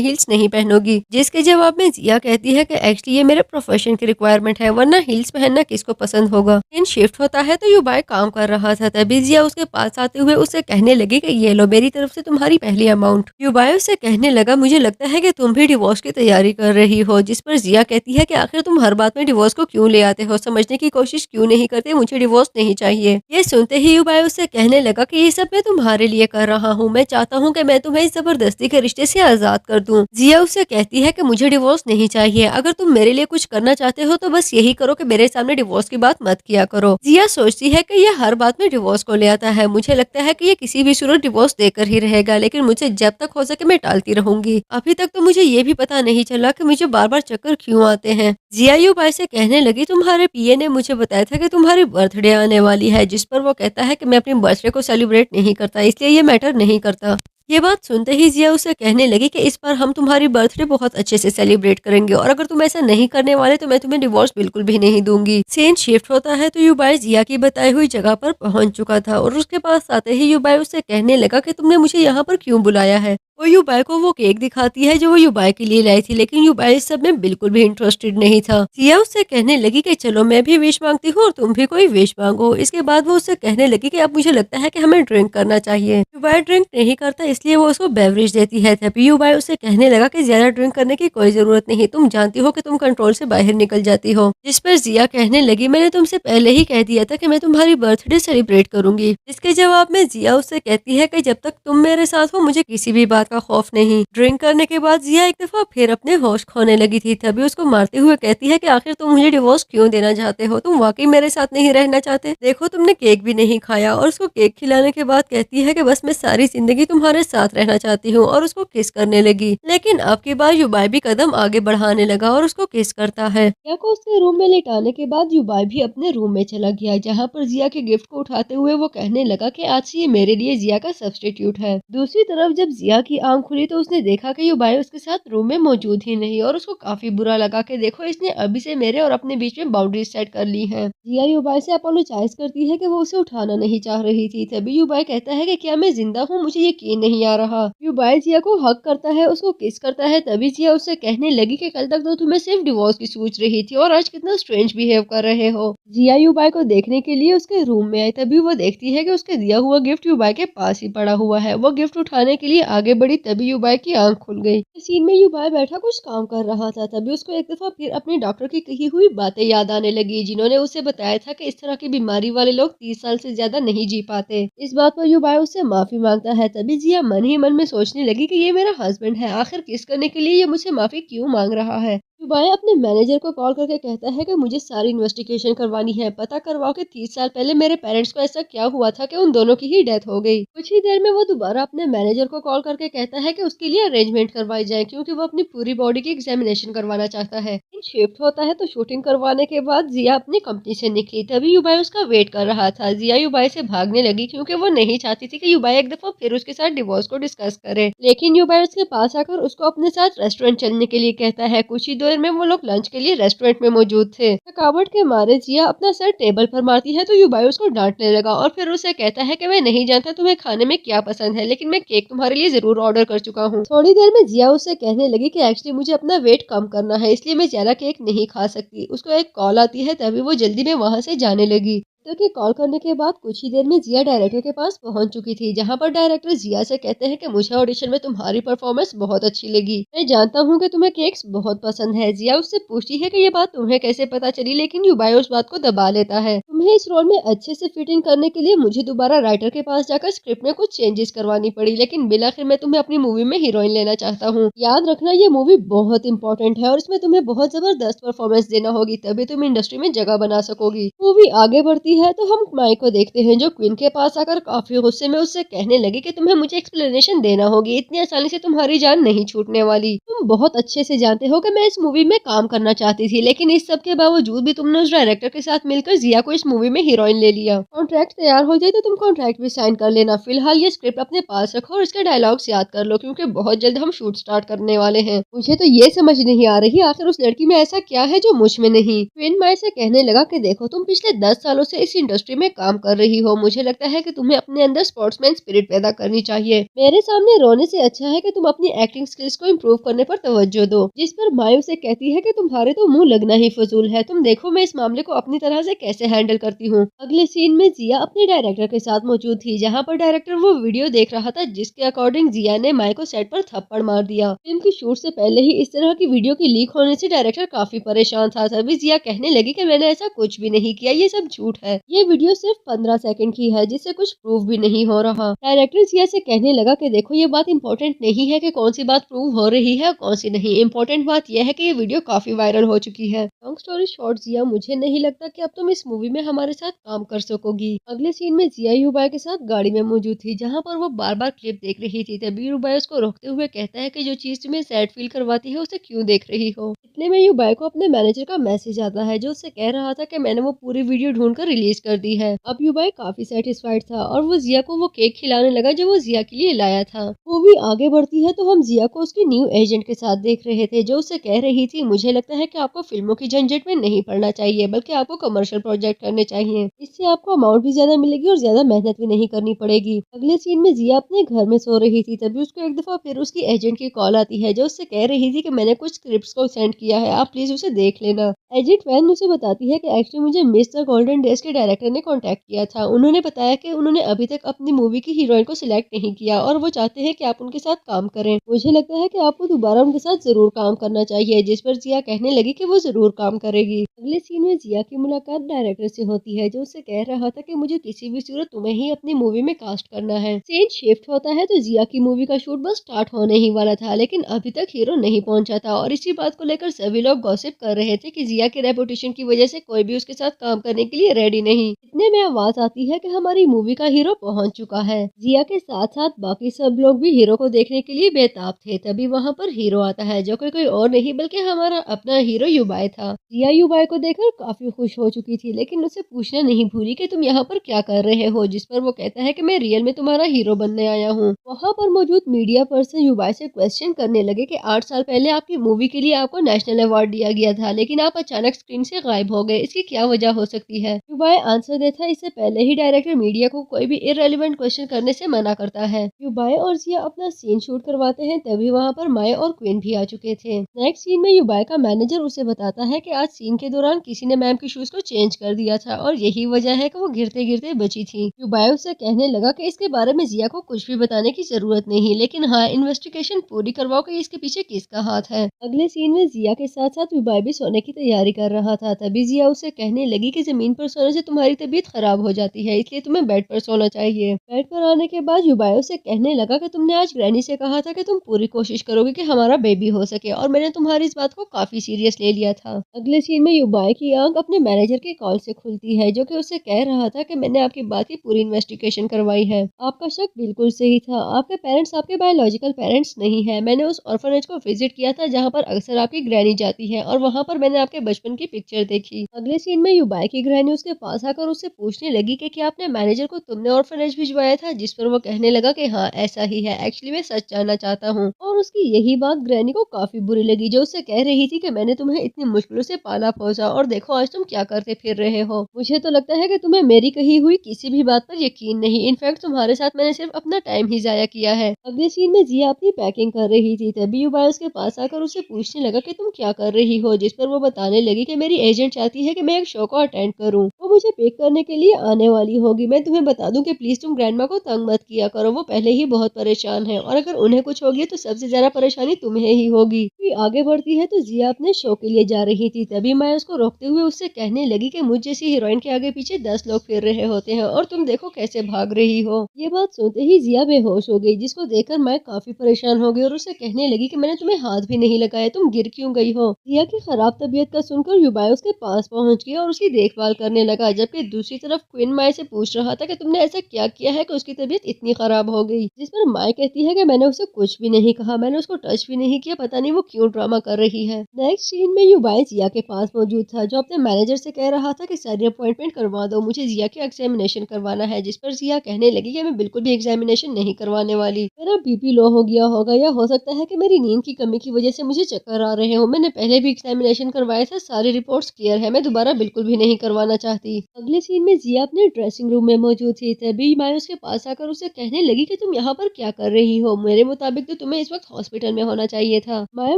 हील्स नहीं पहनोगी। जिसके जवाब में जिया कहती है कि एक्चुअली ये मेरे प्रोफेशन की रिक्वायरमेंट है, वरना हील्स पहनना किसको पसंद होगा। इन शिफ्ट होता है तो युबाई काम कर रहा था। तभी जिया उसके पास आते हुए उसे कहने लगी कि ये लो मेरी तरफ से तुम्हारी पहली अमाउंट। युबाई उसे कहने लगा मुझे लगता है कि तुम भी डिवोर्स की तैयारी कर रही हो। जिस पर जिया कहती है कि आखिर तुम हर बात में डिवोर्स को क्यों ले आते हो, समझने की कोशिश क्यों नहीं करते, मुझे डिवोर्स नहीं चाहिए। ये सुनते ही युबाई उससे कहने लगा कि ये सब मैं तुम्हारे लिए कर रहा हूँ, मैं चाहता हूँ कि मैं तुम्हें इस जबरदस्ती के रिश्ते से आजाद कर दूं। जिया उससे कहती है कि मुझे डिवोर्स नहीं चाहिए, अगर तुम मेरे लिए कुछ करना चाहते हो तो बस यही करो कि मेरे सामने डिवोर्स की बात मत किया करो। जिया सोचती है कि ये हर बात में डिवोर्स को ले आता है। मुझे लगता है कि ये किसी भी सूरत डिवोर्स देकर ही रहेगा, लेकिन मुझे जब तक हो सके मैं टालती रहूंगी। अभी तक तो मुझे ये भी पता नहीं चला कि मुझे बार बार चक्कर क्यों आते हैं। जिया युबाई से कहने लगी तुम्हारे पीए ने मुझे बताया था कि तुम्हारी बर्थडे आने वाली है। जिस पर वो कहता है कि मैं अपनी बर्थडे को सेलिब्रेट नहीं करता, इसलिए ये मैटर नहीं करता। ये बात सुनते ही जिया उसे कहने लगी कि इस बार हम तुम्हारी बर्थडे बहुत अच्छे से सेलिब्रेट करेंगे और अगर तुम ऐसा नहीं करने वाले तो मैं तुम्हें डिवोर्स बिल्कुल भी नहीं दूंगी। सीन शिफ्ट होता है तो युबाई जिया की बताई हुई जगह पर पहुंच चुका था और उसके पास आते ही युबाई उससे कहने लगा कि तुमने मुझे यहाँ पर क्यों बुलाया है। वो युबाई को वो केक दिखाती है जो वो युबाई के लिए लाई थी, लेकिन युबाई इस सब में बिल्कुल भी इंटरेस्टेड नहीं था। जिया उससे कहने लगी कि चलो मैं भी विश मांगती हूँ और तुम भी कोई विश मांगो। इसके बाद वो उससे कहने लगी कि अब मुझे लगता है कि हमें ड्रिंक करना चाहिए। युबाई ड्रिंक नहीं करता इसलिए वो उसको बेवरेज देती है। तभी युबाई उससे कहने लगा कि ज्यादा ड्रिंक करने की कोई जरूरत नहीं, तुम जानती हो कि तुम कंट्रोल से बाहर निकल जाती हो। जिस पर जिया कहने लगी मैंने तुमसे पहले ही कह दिया था कि मैं तुम्हारी बर्थडे सेलिब्रेट करूंगी। इसके जवाब में जिया उससे कहती है कि जब तक तुम मेरे साथ हो मुझे किसी भी बात का खौफ नहीं। ड्रिंक करने के बाद जिया एक दफा फिर अपने होश खोने लगी थी। तभी उसको मारते हुए कहती है कि आखिर तुम मुझे डिवोर्स क्यों देना चाहते हो, तुम वाकई मेरे साथ नहीं रहना चाहते। देखो तुमने केक भी नहीं खाया। और उसको केक खिलाने के बाद कहती है कि बस मैं सारी जिंदगी तुम्हारे साथ रहना चाहती हूँ और उसको किस करने लगी। लेकिन अब की बार युबाई भी कदम आगे बढ़ाने लगा और उसको किस करता है। जिया को उसके रूम में लेटाने के बाद युबाई भी अपने रूम में चला गया, जहाँ पर जिया के गिफ्ट को उठाते हुए वो कहने लगा कि आज से ये मेरे लिए जिया का सब्स्टिट्यूट है। दूसरी तरफ जब जिया की आंख खुली तो उसने देखा कि युबाई उसके साथ रूम में मौजूद ही नहीं और उसको काफी बुरा लगा कि देखो इसने अभी से मेरे और अपने बीच में बाउंड्री सेट कर ली है। जिया युबाई से अपोलोजाइज करती है कि वो उसे उठाना नहीं चाह रही थी। तभी युबाई कहता है कि क्या मैं जिंदा हूँ, मुझे यकीन नहीं आ रहा। युबाई जिया को हक करता है, उसको किस करता है। तभी जिया उससे कहने लगी कि कल तक तो तुम्हें सिर्फ डिवोर्स की सोच रही थी और आज कितना स्ट्रेंज बिहेव कर रहे हो। जिया युबाई को देखने के लिए उसके रूम में आई। तभी वो देखती है कि उसके दिया हुआ गिफ्ट युबाई के पास ही पड़ा हुआ है। वो गिफ्ट उठाने के लिए आगे बढ़ी तभी युबाई की आंख खुल गई। सीन में युबाई बैठा कुछ काम कर रहा था। तभी उसको एक दफा फिर अपने डॉक्टर की कही हुई बातें याद आने लगी, जिन्होंने उसे बताया था कि इस तरह की बीमारी वाले लोग 30 साल से ज्यादा नहीं जी पाते। इस बात पर युबाई उससे माफी मांगता है। तभी जिया मन ही मन में सोचने लगी कि ये मेरा हस्बैंड है, आखिर किस करने के लिए ये मुझसे माफी क्यों मांग रहा है। युबाई अपने मैनेजर को कॉल करके कहता है कि मुझे सारी इन्वेस्टिगेशन करवानी है, पता करवाओ कि 30 साल पहले मेरे पेरेंट्स को ऐसा क्या हुआ था कि उन दोनों की ही डेथ हो गई। कुछ ही देर में वो दोबारा अपने मैनेजर को कॉल करके कहता है कि उसके लिए अरेंजमेंट करवाई जाए, क्योंकि वो अपनी पूरी बॉडी की एग्जामिनेशन करवाना चाहता है। शिफ्ट होता है तो शूटिंग करवाने के बाद जिया अपनी कंपनी से निकली। तभी युबाई उसका वेट कर रहा था। जिया युबाई से भागने लगी क्योंकि वो नहीं चाहती थी कि युबाई एक दफा फिर उसके साथ डिवोर्स को डिस्कस करे। लेकिन युबाई उसके पास आकर उसको अपने साथ रेस्टोरेंट चलने के लिए कहता है। कुछ ही देर में वो लोग लंच के लिए रेस्टोरेंट में मौजूद थे। थकावट के मारे जिया अपना सर टेबल पर मारती है तो युबाई उसको डांटने लगा और फिर उसे कहता है कि मैं नहीं जानता तुम्हें खाने में क्या पसंद है, लेकिन मैं केक तुम्हारे लिए जरूर ऑर्डर कर चुका हूँ। थोड़ी देर में जिया उससे कहने लगी कि एक्चुअली मुझे अपना वेट कम करना है, इसलिए मैं ज्यादा केक नहीं खा सकती। उसको एक कॉल आती है तभी वो जल्दी में वहाँ से जाने लगी। डायरेक्टर के कॉल करने के बाद कुछ ही देर में जिया डायरेक्टर के पास पहुंच चुकी थी, जहां पर डायरेक्टर जिया से कहते हैं कि मुझे ऑडिशन में तुम्हारी परफॉर्मेंस बहुत अच्छी लगी। मैं जानता हूं कि तुम्हें केक्स बहुत पसंद है। जिया उससे पूछती है कि ये बात तुम्हें कैसे पता चली, लेकिन युबाई उस बात को दबा लेता है। तुम्हें इस रोल में अच्छे से फिट इन करने के लिए मुझे दोबारा राइटर के पास जाकर स्क्रिप्ट में कुछ चेंजेस करवानी पड़ी, लेकिन बिलाखिर मैं तुम्हें अपनी मूवी में हीरोइन लेना चाहता हूँ। याद रखना, ये मूवी बहुत इंपॉर्टेंट है और इसमें तुम्हें बहुत जबरदस्त परफॉर्मेंस देना होगी, तभी तुम इंडस्ट्री में जगह बना सकोगी। मूवी आगे बढ़ती है तो हम माइक को देखते हैं, जो क्वीन के पास आकर काफी गुस्से में उससे कहने लगी कि तुम्हें मुझे एक्सप्लेनेशन देना होगी, इतनी आसानी से तुम्हारी जान नहीं छूटने वाली। तुम बहुत अच्छे से जानते हो कि मैं इस मूवी में काम करना चाहती थी, लेकिन इस सब के बावजूद भी तुमने उस डायरेक्टर के साथ मिलकर जिया को इस मूवी में हीरोइन ले लिया। कॉन्ट्रैक्ट तैयार हो जाए तो तुम कॉन्ट्रैक्ट भी साइन कर लेना। फिलहाल ये स्क्रिप्ट अपने पास रखो और इसके डायलॉग्स याद कर लो, क्योंकि बहुत जल्द हम शूट स्टार्ट करने वाले हैं। मुझे तो ये समझ नहीं आ रही आखिर उस लड़की में ऐसा क्या है जो मुझ में नहीं। ट्विन माई से कहने लगा कि देखो, तुम पिछले 10 सालों से इस इंडस्ट्री में काम कर रही हो, मुझे लगता है कि तुम्हें अपने अंदर स्पोर्ट्समैन स्पिरिट पैदा करनी चाहिए। मेरे सामने रोने से अच्छा है कि तुम अपनी एक्टिंग स्किल्स को इम्प्रूव करने पर तवज्जो दो। जिस पर माई उसे कहती है कि तुम्हारे तो मुंह लगना ही फजूल है, तुम देखो मैं इस मामले को अपनी तरह से कैसे हैंडल करती हूँ। अगले सीन में जिया अपने डायरेक्टर के साथ मौजूद थी, जहाँ पर डायरेक्टर वो वीडियो देख रहा था जिसके अकॉर्डिंग जिया ने माई को सेट पर थप्पड़ मार दिया। फिल्म की शूट से पहले ही इस तरह की वीडियो की लीक होने से डायरेक्टर काफी परेशान था। तभी जिया कहने लगी कि मैंने ऐसा कुछ भी नहीं किया, ये सब झूठ है। ये वीडियो सिर्फ 15 सेकंड की है, जिससे कुछ प्रूव भी नहीं हो रहा। डायरेक्टर जिया से कहने लगा कि देखो, ये बात इंपॉर्टेंट नहीं है कि कौन सी बात प्रूव हो रही है और कौन सी नहीं। इंपॉर्टेंट बात यह है कि ये वीडियो काफी वायरल हो चुकी है। लॉन्ग स्टोरी शॉर्ट, जिया मुझे नहीं लगता कि अब तुम इस मूवी में हमारे साथ काम कर सकोगी। अगले सीन में जिया युबाई के साथ गाड़ी में मौजूद थी, जहाँ पर वो बार बार क्लिप देख रही थी। तभी युबाई उसको रोकते हुए कहता है कि जो चीज तुम्हें सैड फील करवाती है उसे क्यों देख रही हो। इतने में युबाई को अपने मैनेजर का मैसेज आता है, जो उससे कह रहा था कि मैंने वो पूरी वीडियो ढूंढ कर रिलीज कर दी है। अब युबाई काफी सेटिस्फाइड था और वो जिया को वो केक खिलाने लगा जो वो जिया के लिए लाया था। मूवी आगे बढ़ती है तो हम जिया को उसकी न्यू एजेंट के साथ देख रहे थे, जो उससे कह रही थी मुझे लगता है कि आपको फिल्मों की झंझट में नहीं पड़ना चाहिए, बल्कि आपको कमर्शियल प्रोजेक्ट करने चाहिए। इससे आपको अमाउंट भी ज्यादा मिलेगी और ज्यादा मेहनत भी नहीं करनी पड़ेगी। अगले सीन में जिया अपने घर में सो रही थी, तभी उसको एक दफा फिर उसकी एजेंट की कॉल आती है, जो उससे कह रही थी कि मैंने कुछ स्क्रिप्ट्स को सेंड किया है, आप प्लीज उसे देख लेना। एजेंट वैन उसे बताती है कि एक्चुअली मुझे मिस द गोल्डन डेज के डायरेक्टर ने कांटेक्ट किया था। उन्होंने बताया कि उन्होंने अभी तक अपनी मूवी की हीरोइन को सिलेक्ट नहीं किया और वो चाहते हैं कि आप उनके साथ काम करें। मुझे लगता है कि आपको दोबारा उनके साथ जरूर काम करना चाहिए। जिस पर जिया कहने लगी कि वो जरूर काम करेगी। अगले सीन में जिया की मुलाकात डायरेक्टर से होती है, जो उससे कह रहा था कि मुझे किसी भी सूरत तुम्हें ही अपनी मूवी में कास्ट करना है। सीन शिफ्ट होता है तो जिया की मूवी का शूट बस स्टार्ट होने ही वाला था, लेकिन अभी तक हीरो नहीं पहुंचा था और इसी बात को लेकर सभी लोग गॉसिप कर रहे थे कि जिया के रेपुटेशन की वजह से कोई भी उसके साथ काम करने के लिए रेडी नहीं। इतने में आवाज आती है कि हमारी मूवी का हीरो पहुंच चुका है। जिया के साथ साथ बाकी सब लोग भी हीरो को देखने के लिए बेताब थे। तभी वहाँ पर हीरो आता है, जो कि कोई और नहीं बल्कि हमारा अपना हीरो युबाई था। जिया युबाई को देखकर काफी खुश हो चुकी थी, लेकिन उसे पूछना नहीं भूली कि तुम यहाँ पर क्या कर रहे हो। जिस पर वो कहता है कि मैं रियल में तुम्हारा हीरो बनने आया हूँ। वहाँ पर मौजूद मीडिया पर्सन युबाई से क्वेश्चन करने लगे कि 8 साल पहले आपकी मूवी के लिए आपको नेशनल अवार्ड दिया गया था, लेकिन आप अचानक स्क्रीन से गायब हो गए, इसकी क्या वजह हो सकती है। युबाई आंसर देता है, इससे पहले ही डायरेक्टर मीडिया को कोई भी इररिलेवेंट क्वेश्चन करने से मना करता है। युबाई और जिया अपना सीन शूट करवाते हैं, तभी वहाँ पर माई और क्वीन भी आ चुके थे। नेक्स्ट सीन में युबाई का मैनेजर उसे बताता है कि आज सीन के दौरान किसी ने मैम की शूज को चेंज कर दिया था और यही वजह है कि वो गिरते गिरते बची थी। युबाई उससे कहने लगा कि इसके बारे में जिया को कुछ भी बताने की जरूरत नहीं, लेकिन हाँ, इन्वेस्टिगेशन पूरी करवाओ कि इसके पीछे किसका हाथ है। अगले सीन में जिया के साथ साथ युबाई भी सोने की तैयारी कर रहा था। तभी जिया उसे कहने लगी कि जमीन पर सोने से तुम्हारी तबीयत खराब हो जाती है, इसलिए तुम्हें बेड पर सोना चाहिए। बेड पर आने के बाद युबाई उसे कहने लगा कि तुमने आज ग्रैनी से कहा था कि तुम पूरी कोशिश करोगे कि हमारा बेबी हो सके, और मैंने तुम्हारी इस बात को काफी सीरियस ले लिया था। अगले सीन में युबाई की आंख अपने मैनेजर के कॉल से खुलती है, जो कि उसे कह रहा था कि मैंने आपकी बात की पूरी इन्वेस्टिगेशन करवाई है। आपका शक बिल्कुल सही था, आपके पेरेंट्स आपके बायोलॉजिकल पेरेंट्स नहीं है। मैंने उस ऑर्फनेज को विजिट किया था जहाँ पर अक्सर आपकी ग्रैनी जाती है, और वहाँ पर मैंने आपके बचपन की पिक्चर देखी। अगले सीन में युबाई की ग्रैनी उसके पास आकर उससे पूछने लगी कि क्या आपने मैनेजर को तुमने ऑर्फनेज भिजवाया था। जिस पर वो कहने लगा कि हाँ, ऐसा ही है, एक्चुअली मैं सच जानना चाहता हूँ। और उसकी यही बात ग्रैनी को काफी बुरी लगी, जो उससे कह रही थी कि मैंने तुम्हें इतनी मुश्किलों फिर उसे पाला पोसा और देखो आज तुम क्या करते फिर रहे हो। मुझे तो लगता है कि तुम्हें मेरी कही हुई किसी भी बात पर यकीन नहीं। इनफैक्ट तुम्हारे साथ मैंने सिर्फ अपना टाइम ही जाया किया है। अगले सीन में जिया अपनी पैकिंग कर रही थी, तभी युवा उसके पास आकर उसे पूछने लगा कि तुम क्या कर रही हो, जिस पर वो बताने लगी कि मेरी एजेंट चाहती है कि मैं एक शो को अटेंड करूं। वो मुझे पिक करने के लिए आने वाली होगी। मैं तुम्हें बता दूं कि प्लीज तुम ग्रैंडमा को तंग मत किया करो, वो पहले ही बहुत परेशान है और अगर उन्हें कुछ हो गया तो सबसे ज्यादा परेशानी तुम्हें ही होगी। फिर आगे बढ़ती है तो जिया अपने शो के लिए जा रही थी, तभी मैं उसको रोकते हुए उससे कहने लगी कि मुझ जैसी हीरोइन के आगे पीछे 10 लोग फिर रहे होते हैं और तुम देखो कैसे भाग रही हो। ये बात सुनते ही जिया बेहोश हो गई, जिसको देखकर मैं काफी परेशान हो गई और उसे कहने लगी कि मैंने तुम्हें हाथ भी नहीं लगाया, तुम गिर क्यों गई हो। जिया की खराब तबीयत का सुनकर युबाई उसके पास पहुंच गया और उसकी देखभाल करने लगा, जबकि दूसरी तरफ क्वीन माई से पूछ रहा था कि तुमने ऐसा क्या किया है कि उसकी तबीयत इतनी खराब हो गई। जिस पर माई कहती है कि मैंने उसे कुछ भी नहीं कहा, मैंने उसको टच भी नहीं किया, पता नहीं वो क्यों ड्रामा कर रही है। नेक्स्ट सीन में युबाई जिया के पास मौजूद था, जो अपने मैनेजर से कह रहा था कि सारी अपॉइंटमेंट करवा दो, मुझे जिया की एग्जामिनेशन करवाना है। जिस पर जिया कहने लगी कि मैं बिल्कुल भी एग्जामिनेशन नहीं करवाने वाली, मेरा बीपी लो हो गया होगा या हो सकता है कि मेरी नींद की कमी की वजह से मुझे चक्कर आ रहे हो। मैंने पहले भी एग्जामिनेशन करवाया था, सारी रिपोर्ट्स क्लियर है, मैं दोबारा बिल्कुल भी नहीं करवाना चाहती। अगले सीन में जिया अपने ड्रेसिंग रूम में मौजूद थी, तभी माया उसके पास आकर उसे कहने लगी कि तुम यहाँ पर क्या कर रही हो, मेरे मुताबिक तो तुम्हें इस वक्त हॉस्पिटल में होना चाहिए था। माया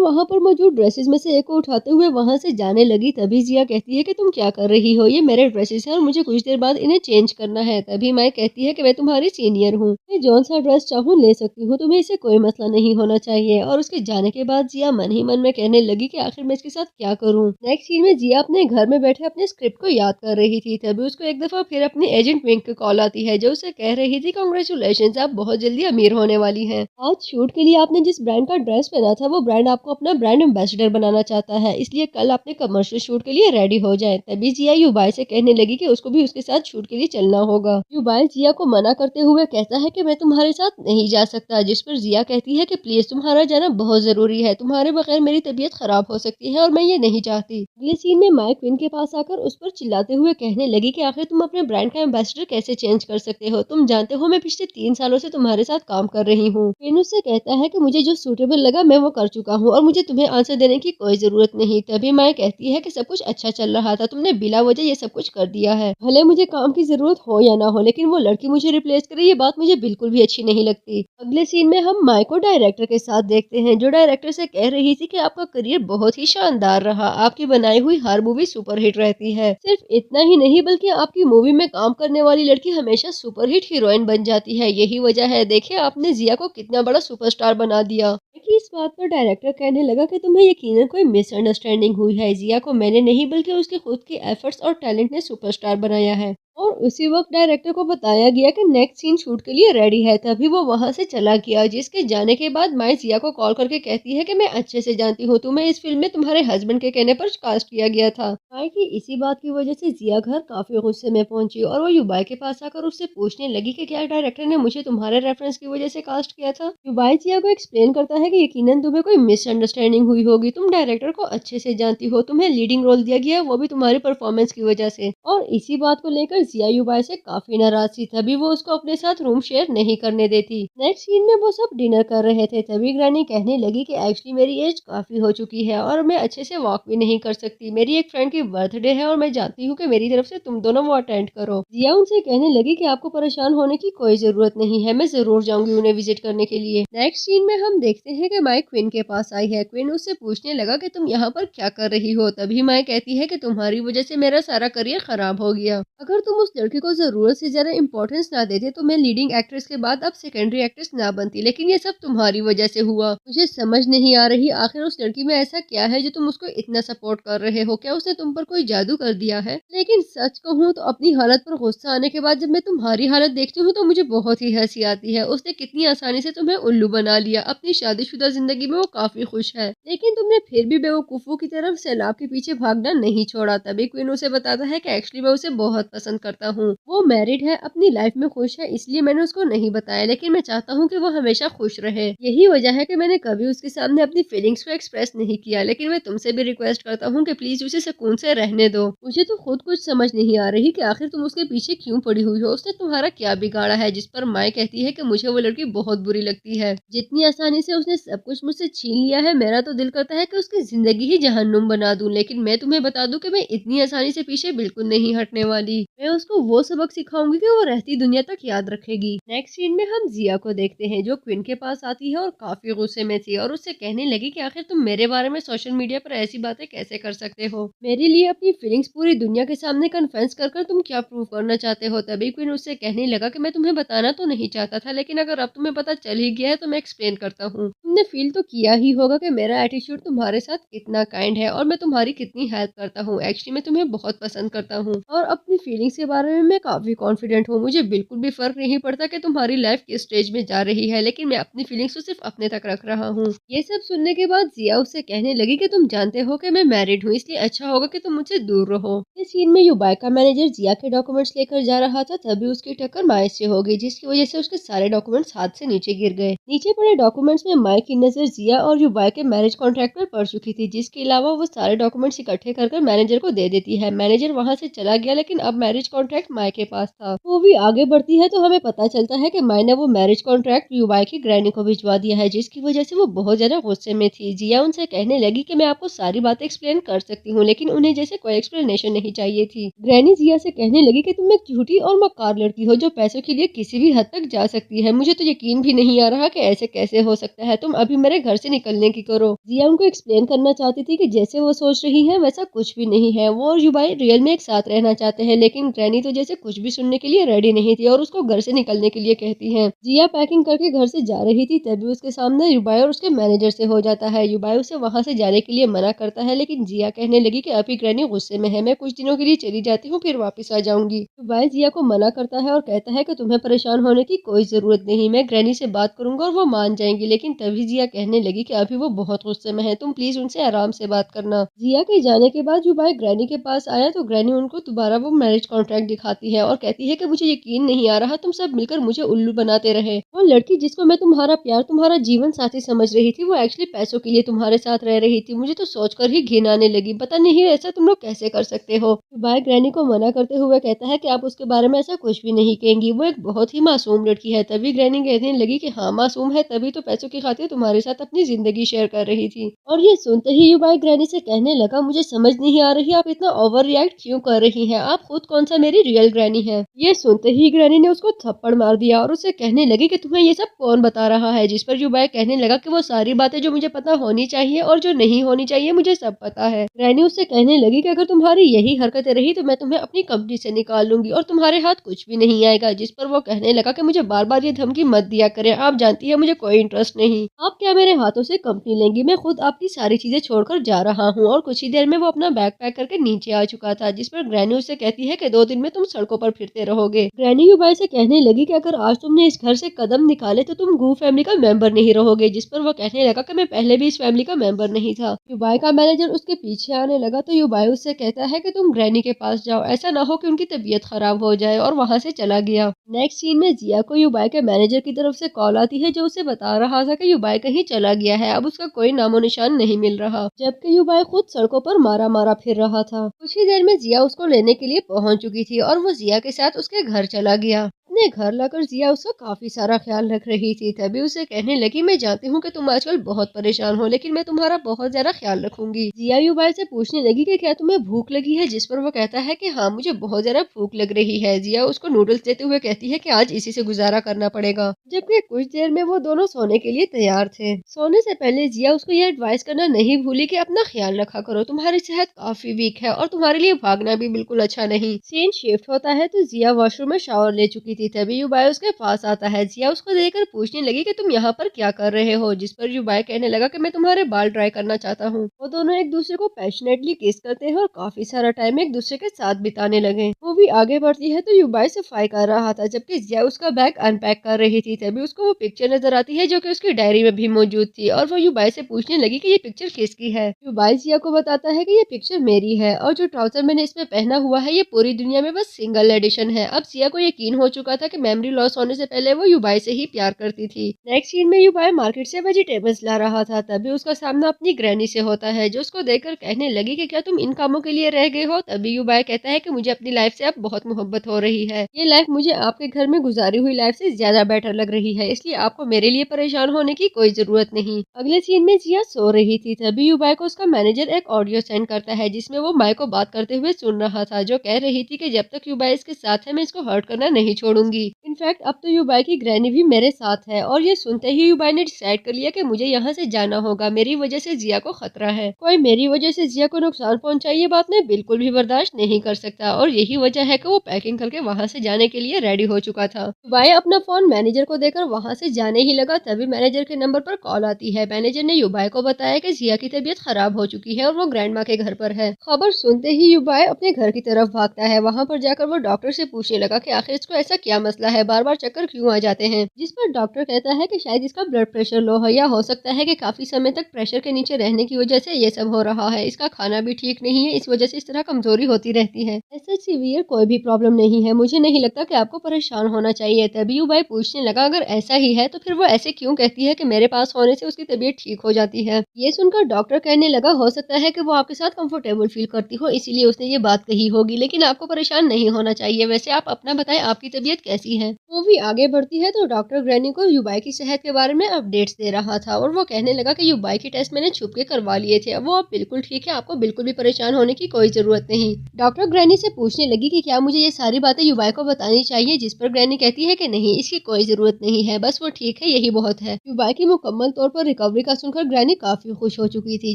वहाँ पर मौजूद ड्रेसेस में से एक को उठाते हुए वहाँ से जाने लगी, तभी जिया कहती है कि तुम क्या कर रही हो, ये मेरे ड्रेसेस हैं और मुझे कुछ देर बाद इन्हें चेंज करना है। तभी माया कहती है कि मैं तुम्हारी सीनियर हूँ, मैं जौन सा ड्रेस चाहूँ ले सकती हूँ, तुम्हें इससे कोई मसला नहीं होना चाहिए। और उसके जाने के बाद जिया मन ही मन में कहने लगी कि आखिर मैं इसके साथ क्या करूँ। नेक्स्ट सीन में जिया अपने घर में बैठे अपने स्क्रिप्ट को याद कर रही थी, तभी उसको एक दफा फिर अपनी एजेंट विंग की कॉल आती है, जो उसे कह रही थी कांग्रेचुलेशंस, आप बहुत जल्दी अमीर होने वाली हैं। आज शूट के लिए आपने जिस ब्रांड का ड्रेस पहना था वो ब्रांड आपको अपना ब्रांड एम्बेसडर बनाना चाहता है, इसलिए कल अपने कमर्शियल शूट के लिए रेडी हो जाए। तभी जिया युबाई से कहने लगी कि उसको भी उसके साथ शूट के लिए चलना होगा। युबाई जिया को मना करते हुए कहता है कि मैं तुम्हारे साथ नहीं जा सकता, जिस पर जिया कहती है कि प्लीज तुम्हारा जाना बहुत जरूरी है, तुम्हारे बगैर मेरी तबीयत खराब हो सकती है और मैं ये नहीं चाहती। अगले सीन में माइक क्वीन के पास आकर उस पर चिल्लाते हुए कहने लगी कि आखिर तुम अपने ब्रांड का एम्बेसडर कैसे चेंज कर सकते हो, तुम जानते हो मैं पिछले 3 सालों से तुम्हारे साथ काम कर रही हूँ। क्वीन उससे कहता है कि मुझे जो सूटेबल लगा मैं वो कर चुका हूँ और मुझे तुम्हें आंसर देने की कोई जरूरत नहीं। तभी माइक कहती है कि सब कुछ अच्छा चल रहा था, तुमने बिला वजह ये सब कुछ कर दिया है, भले मुझे काम की जरूरत हो या ना हो, लेकिन वो लड़की मुझे रिप्लेस करे ये बात मुझे बिल्कुल भी अच्छी नहीं लगती। अगले सीन में हम माइक को डायरेक्टर के साथ देखते हैं, जो डायरेक्टर से कह रही थी कि आपका करियर बहुत ही शानदार रहा, आपकी बनाई हुई हर मूवी सुपरहिट रहती है। सिर्फ इतना ही नहीं बल्कि आपकी मूवी में काम करने वाली लड़की हमेशा सुपरहिट हीरोइन बन जाती है, यही वजह है, देखिए आपने जिया को कितना बड़ा सुपरस्टार बना दिया। इस बात पर डायरेक्टर कहने लगा कि तुम्हें यकीनन कोई मिसअंडरस्टैंडिंग हुई है, जिया को मैंने नहीं बल्कि उसके खुद के एफर्ट्स और टैलेंट ने सुपरस्टार बनाया है। और उसी वक्त डायरेक्टर को बताया गया कि नेक्स्ट सीन शूट के लिए रेडी है, तभी वो वहां से चला गया। जिसके जाने के बाद माई जिया को कॉल करके कहती है कि मैं अच्छे से जानती हूँ तुम्हें इस फिल्म में तुम्हारे हस्बैंड के कहने पर कास्ट किया गया था। माई की इसी बात की वजह से जिया घर काफी गुस्से में पहुंची और वो युबाई के पास आकर उससे पूछने लगी कि क्या डायरेक्टर ने मुझे तुम्हारे रेफरेंस की वजह से कास्ट किया था। युबाई जिया को एक्सप्लेन करता है कि यकीनन तुम्हें कोई मिसअंडरस्टैंडिंग हुई होगी, तुम डायरेक्टर को अच्छे से जानती हो, तुम्हें लीडिंग रोल दिया गया वो भी तुम्हारी परफॉर्मेंस की वजह से। और इसी बात को लेकर जिया युबाई से काफी नाराज थी, तभी वो उसको अपने साथ रूम शेयर नहीं करने देती। नेक्स्ट सीन में वो सब डिनर कर रहे थे, तभी ग्रैनी कहने लगी कि एक्चुअली मेरी एज काफी हो चुकी है और मैं अच्छे से वॉक भी नहीं कर सकती, मेरी एक फ्रेंड की बर्थडे है और मैं जानती हूँ कि मेरी तरफ से तुम दोनों वो अटेंड करो। जिया उनसे कहने लगी कि आपको परेशान होने की कोई जरूरत नहीं है, मैं जरूर जाऊंगी उन्हें विजिट करने के लिए। नेक्स्ट सीन में हम देखते हैं कि माइक क्वीन के पास आई है। क्वीन उससे पूछने लगा कि तुम यहाँ पर क्या कर रही हो, तभी माइक कहती है कि तुम्हारी वजह से मेरा सारा करियर खराब हो गया, अगर तुम उस लड़की को जरूरत से ज्यादा इंपॉर्टेंस ना देते तो मैं लीडिंग एक्ट्रेस के बाद अब सेकेंडरी एक्ट्रेस ना बनती, लेकिन ये सब तुम्हारी वजह से हुआ। मुझे समझ नहीं आ रही आखिर उस लड़की में ऐसा क्या है जो तुम उसको इतना सपोर्ट कर रहे हो, क्या उसने तुम पर कोई जादू कर दिया है। लेकिन सच कहूँ तो अपनी हालत पर गुस्सा आने के बाद जब मैं तुम्हारी हालत देखती हूँ तो मुझे बहुत ही हंसी आती है। उसने कितनी आसानी से तुम्हें उल्लू बना लिया, अपनी शादीशुदा जिंदगी में वो काफी खुश है, लेकिन तुमने फिर भी बेवकूफों की तरफ सैलाब के पीछे भागना नहीं छोड़ा। तभी क्वीन उसे बताता है कि एक्चुअली मैं उसे बहुत पसंद पसंद करता हूँ। वो मैरिड है, अपनी लाइफ में खुश है, इसलिए मैंने उसको नहीं बताया, लेकिन मैं चाहता हूँ कि वो हमेशा खुश रहे। यही वजह है कि मैंने कभी उसके सामने अपनी फीलिंग्स को एक्सप्रेस नहीं किया, लेकिन मैं तुमसे भी रिक्वेस्ट करता हूँ कि प्लीज उसे सुकून से रहने दो। मुझे तो खुद कुछ समझ नहीं आ रही कि आखिर तुम उसके पीछे क्यों पड़ी हुई हो। उसने तुम्हारा क्या बिगाड़ा है जिस पर माए कहती है कि मुझे वो लड़की बहुत बुरी लगती है। जितनी आसानी से उसने सब कुछ मुझसे छीन लिया है, मेरा तो दिल करता है कि उसकी जिंदगी ही जहन्नुम बना दूं, लेकिन मैं तुम्हें बता दूं कि मैं इतनी आसानी से पीछे बिल्कुल नहीं हटने वाली। मैं उसको वो सबक सिखाऊंगी कि वो रहती दुनिया तक याद रखेगी। नेक्स्ट सीन में हम जिया को देखते हैं जो क्वीन के पास आती है और काफी गुस्से में थी और उससे कहने लगी कि आखिर तुम मेरे बारे में सोशल मीडिया पर ऐसी बातें कैसे कर सकते हो। मेरे लिए अपनी फीलिंग्स पूरी दुनिया के सामने कन्फेस कर तुम क्या प्रूव करना चाहते हो। तभी क्वीन उससे कहने लगा कि मैं तुम्हें बताना तो नहीं चाहता था, लेकिन अगर अब तुम्हें पता चल ही गया है तो मैं एक्सप्लेन करता हूँ। तुमने फील तो किया ही होगा कि मेरा एटीट्यूड तुम्हारे साथ कितना काइंड है और मैं तुम्हारी कितनी हेल्प करता हूँ। एक्चुअली मैं तुम्हें बहुत पसंद करता हूँ और अपनी फीलिंग्स के बारे में मैं काफी कॉन्फिडेंट हूँ। मुझे बिल्कुल भी फर्क नहीं पड़ता कि तुम्हारी लाइफ किस स्टेज में जा रही है, लेकिन मैं अपनी फीलिंग्स को सिर्फ अपने तक रख रहा हूँ। ये सब सुनने के बाद जिया उससे कहने लगी कि तुम जानते हो कि मैं मैरिड हूँ, इसलिए अच्छा होगा कि तुम मुझसे दूर रहो। इस सीन में युबाई का मैनेजर जिया के डॉक्यूमेंट्स लेकर जा रहा था, तभी उसकी टक्कर माए से हो गई, जिसकी वजह से उसके सारे डॉक्यूमेंट्स हाथ से नीचे गिर गए। नीचे पड़े डॉक्यूमेंट्स में माए की नजर जिया और युबाई के मैरिज कॉन्ट्रैक्ट पर पड़ चुकी थी, जिसके अलावा वो सारे डॉक्यूमेंट्स इकट्ठे कर मैनेजर को दे देती है। मैनेजर वहाँ से चला गया, लेकिन अब मैरिज कॉन्ट्रैक्ट माए के पास था। मूवी आगे बढ़ती है तो हमें पता चलता है कि माए ने वो मैरिज कॉन्ट्रैक्ट युबाई की ग्रैनी को भिजवा दिया है, जिसकी वजह से वो बहुत ज्यादा गुस्से में थी। जिया उनसे कहने लगी कि मैं आपको सारी बातें एक्सप्लेन कर सकती हूँ, लेकिन उन्हें जैसे कोई एक्सप्लेनेशन नहीं चाहिए थी। ग्रैनी जिया से कहने लगी कि तुम एक झूठी और मक्कार लड़की हो जो पैसों के लिए किसी भी हद तक जा सकती है। मुझे तो यकीन भी नहीं आ रहा कि ऐसे कैसे हो सकता है। तुम अभी मेरे घर से निकलने की करो। जिया उनको एक्सप्लेन करना चाहती थी कि जैसे वो सोच रही है वैसा कुछ भी नहीं है। वो और युबाई रियल में एक साथ रहना चाहते हैं, लेकिन ग्रैनी तो जैसे कुछ भी सुनने के लिए रेडी नहीं थी और उसको घर से निकलने के लिए कहती है। जिया पैकिंग करके घर से जा रही थी, तभी उसके सामने युबाई और उसके मैनेजर से हो जाता है। युबाई उसे वहाँ से जाने के लिए मना करता है, लेकिन जिया कहने लगी कि अभी ग्रैनी गुस्से में है, मैं कुछ दिनों के लिए चली जाती हूँ, फिर वापस आ जाऊंगी। युबाई जिया को मना करता है और कहता है कि तुम्हें परेशान होने की कोई जरूरत नहीं, मैं ग्रैनी से बात करूंगा और वो मान जाएंगी। लेकिन तभी जिया कहने लगी कि अभी वो बहुत गुस्से में है, तुम प्लीज उनसे आराम से बात करना। जिया के जाने के बाद युबाई ग्रैनी के पास आया तो ग्रैनी उनको दोबारा वो मैरिज कॉन्ट्रैक्ट दिखाती है और कहती है कि मुझे यकीन नहीं आ रहा, तुम सब मिलकर मुझे उल्लू बनाते रहे। वो लड़की जिसको मैं तुम्हारा प्यार, तुम्हारा जीवन साथी समझ रही थी, वो एक्चुअली पैसों के लिए तुम्हारे साथ रह रही थी। मुझे तो सोचकर ही घिन आने लगी। पता नहीं ऐसा तुम लोग कैसे कर सकते हो। युबाई ग्रैनी को मना करते हुए कहता है कि आप उसके बारे में ऐसा कुछ भी नहीं कहेंगी, वो एक बहुत ही मासूम लड़की है। तभी ग्रैनी कहने लगी कि हाँ मासूम है, तभी तो पैसों की खातिर तुम्हारे साथ अपनी जिंदगी शेयर कर रही थी। और ये सुनते ही युबाई ग्रैनी से कहने लगा, मुझे समझ नहीं आ रही आप इतना ओवर रिएक्ट क्यों कर रही हैं, आप खुद कौन सा मेरी रियल ग्रैनी है। ये सुनते ही ग्रैनी ने उसको थप्पड़ मार दिया और उसे कहने लगी कि तुम्हें ये सब कौन बता रहा है। जिस पर युबाई कहने लगा कि वो सारी बातें जो मुझे पता होनी चाहिए और जो नहीं होनी चाहिए मुझे सब पता है। ग्रैनी उससे कहने लगी कि अगर तुम्हारी यही हरकतें रही तो मैं तुम्हें अपनी कंपनी से निकाल लूंगी और तुम्हारे हाथ कुछ भी नहीं आएगा। जिस पर वो कहने लगा कि मुझे बार बार ये धमकी मत दिया करें, आप जानती है मुझे कोई इंटरेस्ट नहीं। आप क्या मेरे हाथों से कंपनी लेंगी, मैं खुद आपकी सारी चीजें छोड़कर जा रहा हूँ। और कुछ ही देर में वो अपना बैग पैक करके नीचे आ चुका था, जिस पर ग्रैनी उससे कहती है कि 2 दिन में तुम सड़कों पर फिरते रहोगे। ग्रैनी युबाई से कहने लगी कि अगर आज तुमने इस घर से कदम निकाले तो तुम गू फैमिली का मेंबर नहीं रहोगे। जिस पर वो कहने लगा कि मैं पहले भी इस फैमिली का मेंबर नहीं था। युबाई का मैनेजर उसके पीछे आने लगा तो युबाई उससे कहता है कि तुम ग्रैनी के पास जाओ, ऐसा ना हो कि उनकी तबीयत खराब हो जाए, और वहाँ से चला गया। नेक्स्ट सीन में जिया को युबाई के मैनेजर की तरफ से कॉल आती है, जो उसे बता रहा था कि युबाई कहीं चला गया है, अब उसका कोई नामो निशान नहीं मिल रहा। जबकि युबाई खुद सड़कों पर मारा मारा फिर रहा था। कुछ ही देर में जिया उसको लेने के लिए पहुंच चुकी थी और वो जिया के साथ उसके घर चला गया। अपने घर लाकर जिया उसका काफी सारा ख्याल रख रही थी। तभी उसे कहने लगी, मैं जानती हूँ कि तुम आजकल बहुत परेशान हो, लेकिन मैं तुम्हारा बहुत ज्यादा ख्याल रखूंगी। जिया युबाई से पूछने लगी कि क्या तुम्हें भूख लगी है, जिस पर वो कहता है कि हाँ मुझे बहुत ज्यादा भूख लग रही है। जिया उसको नूडल्स देते हुए कहती है कि आज इसी से गुजारा करना पड़ेगा। जबकि कुछ देर में वो दोनों सोने के लिए तैयार थे। सोने से पहले जिया उसको ये एडवाइस करना नहीं भूली कि अपना ख्याल रखा करो, तुम्हारी सेहत काफी वीक है और तुम्हारे लिए भागना भी बिल्कुल अच्छा नहीं। सीन शिफ्ट होता है तो जिया वॉशरूम में शावर ले चुकी थी। तभी युबाई उसके पास आता है। जिया उसको देखकर पूछने लगी कि तुम यहाँ पर क्या कर रहे हो, जिस पर युबाई कहने लगा कि मैं तुम्हारे बाल ड्राई करना चाहता हूँ। वो दोनों एक दूसरे को पैशनेटली किस करते हैं और काफी सारा टाइम एक दूसरे के साथ बिताने लगे। मूवी आगे बढ़ती है तो युबाई सफाई कर रहा था जबकि जिया उसका बैग अनपैक कर रही थी। तभी उसको वो पिक्चर नजर आती है जो कि उसकी डायरी में भी मौजूद थी और वो युबाई से पूछने लगी कि ये पिक्चर किसकी है। युबाई जिया को बताता है कि ये पिक्चर मेरी है और जो ट्राउजर मैंने इसमें पहना हुआ है ये पूरी दुनिया में बस सिंगल एडिशन है। अब जिया को यकीन हो चुका था कि मेमोरी लॉस होने से पहले वो युबाई से ही प्यार करती थी। नेक्स्ट सीन में युबाई मार्केट से वेजिटेबल्स ला रहा था। तभी उसका सामना अपनी ग्रैनी से होता है जो उसको देखकर कहने लगी कि क्या तुम इन कामों के लिए रह गए हो। तभी युबाई कहता है कि मुझे अपनी लाइफ से अब बहुत मोहब्बत हो रही है। ये लाइफ मुझे आपके घर में गुजारी हुई लाइफ से ज्यादा बेटर लग रही है, इसलिए आपको मेरे लिए परेशान होने की कोई जरूरत नहीं। अगले सीन में जिया सो रही थी। तभी युबाई को उसका मैनेजर एक ऑडियो सेंड करता है जिसमें वो माई को बात करते हुए सुन रहा था, जो कह रही थी कि जब तक युबाई इसके साथ है मैं इसको हर्ट करना नहीं छोड़ूंगी। इनफैक्ट अब तो युबाई की ग्रैनी भी मेरे साथ है। और ये सुनते ही युबाई ने डिसाइड कर लिया कि मुझे यहाँ से जाना होगा, मेरी वजह से जिया को खतरा है। कोई मेरी वजह से जिया को नुकसान पहुंचाए ये बात मैं बिल्कुल भी बर्दाश्त नहीं कर सकता। और यही वजह है कि वो पैकिंग करके वहाँ से जाने के लिए रेडी हो चुका था। युबाई अपना फोन मैनेजर को देकर वहाँ से जाने ही लगा। तभी मैनेजर के नंबर पर कॉल आती है। मैनेजर ने युबाई को बताया कि जिया की तबीयत खराब हो चुकी है और वो ग्रैंड माँ के घर पर है। खबर सुनते ही युबाई अपने घर की तरफ भागता है। वहाँ पर जाकर वो डॉक्टर से पूछने लगा कि आखिर इसको ऐसा क्या मसला है, बार बार चक्कर क्यों आ जाते हैं। जिस पर डॉक्टर कहता है कि शायद इसका ब्लड प्रेशर लो है या हो सकता है कि काफी समय तक प्रेशर के नीचे रहने की वजह से ये सब हो रहा है। इसका खाना भी ठीक नहीं है, इस वजह से इस तरह कमजोरी होती रहती है। ऐसा सीवियर कोई भी प्रॉब्लम नहीं है, मुझे नहीं लगता कि आपको परेशान होना चाहिए। तभी युबाई पूछने लगा अगर ऐसा ही है तो फिर वो ऐसे क्यों कहती है कि मेरे पास होने से उसकी तबीयत ठीक हो जाती है। ये सुनकर डॉक्टर कहने लगा हो सकता है कि वो आपके साथ कंफर्टेबल फील करती हो इसीलिए उसने ये बात कही होगी, लेकिन आपको परेशान नहीं होना चाहिए। वैसे आप अपना बताएं आपकी तबीयत कैसी है। मूवी आगे बढ़ती है तो डॉक्टर ग्रैनी को युबाई की सेहत के बारे में अपडेट्स दे रहा था और वो कहने लगा कि युबाई के टेस्ट मैंने छुप के करवा लिए थे, वो अब बिल्कुल ठीक है, आपको बिल्कुल भी परेशान होने की कोई जरूरत नहीं। डॉक्टर ग्रैनी से पूछने लगी कि क्या मुझे ये सारी बातें युबाई को बतानी चाहिए, जिस पर ग्रैनी कहती है कि नहीं, इसकी कोई जरूरत नहीं है, बस वो ठीक है यही बहुत है। युबाई की मुकम्मल तौर पर रिकवरी का सुनकर ग्रैनी काफी खुश हो चुकी थी,